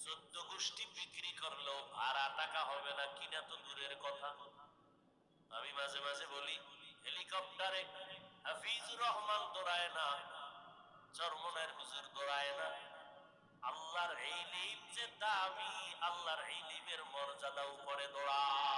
A: 14 গোষ্ঠী বিক্রি করলেও ভাড়া টাকা হবে না, কিনা তো দূরের কথা। আমি মাঝে মাঝে বলি, হেলিকপ্টারে হাফিজুর রহমান দৌড়ায় না, চরমনায়ের হুজুর দৌড়ায় না। আল্লাহর ইলম যে দামি, আল্লাহর ইলমের মর্যাদা উপরে দৌড়ায়।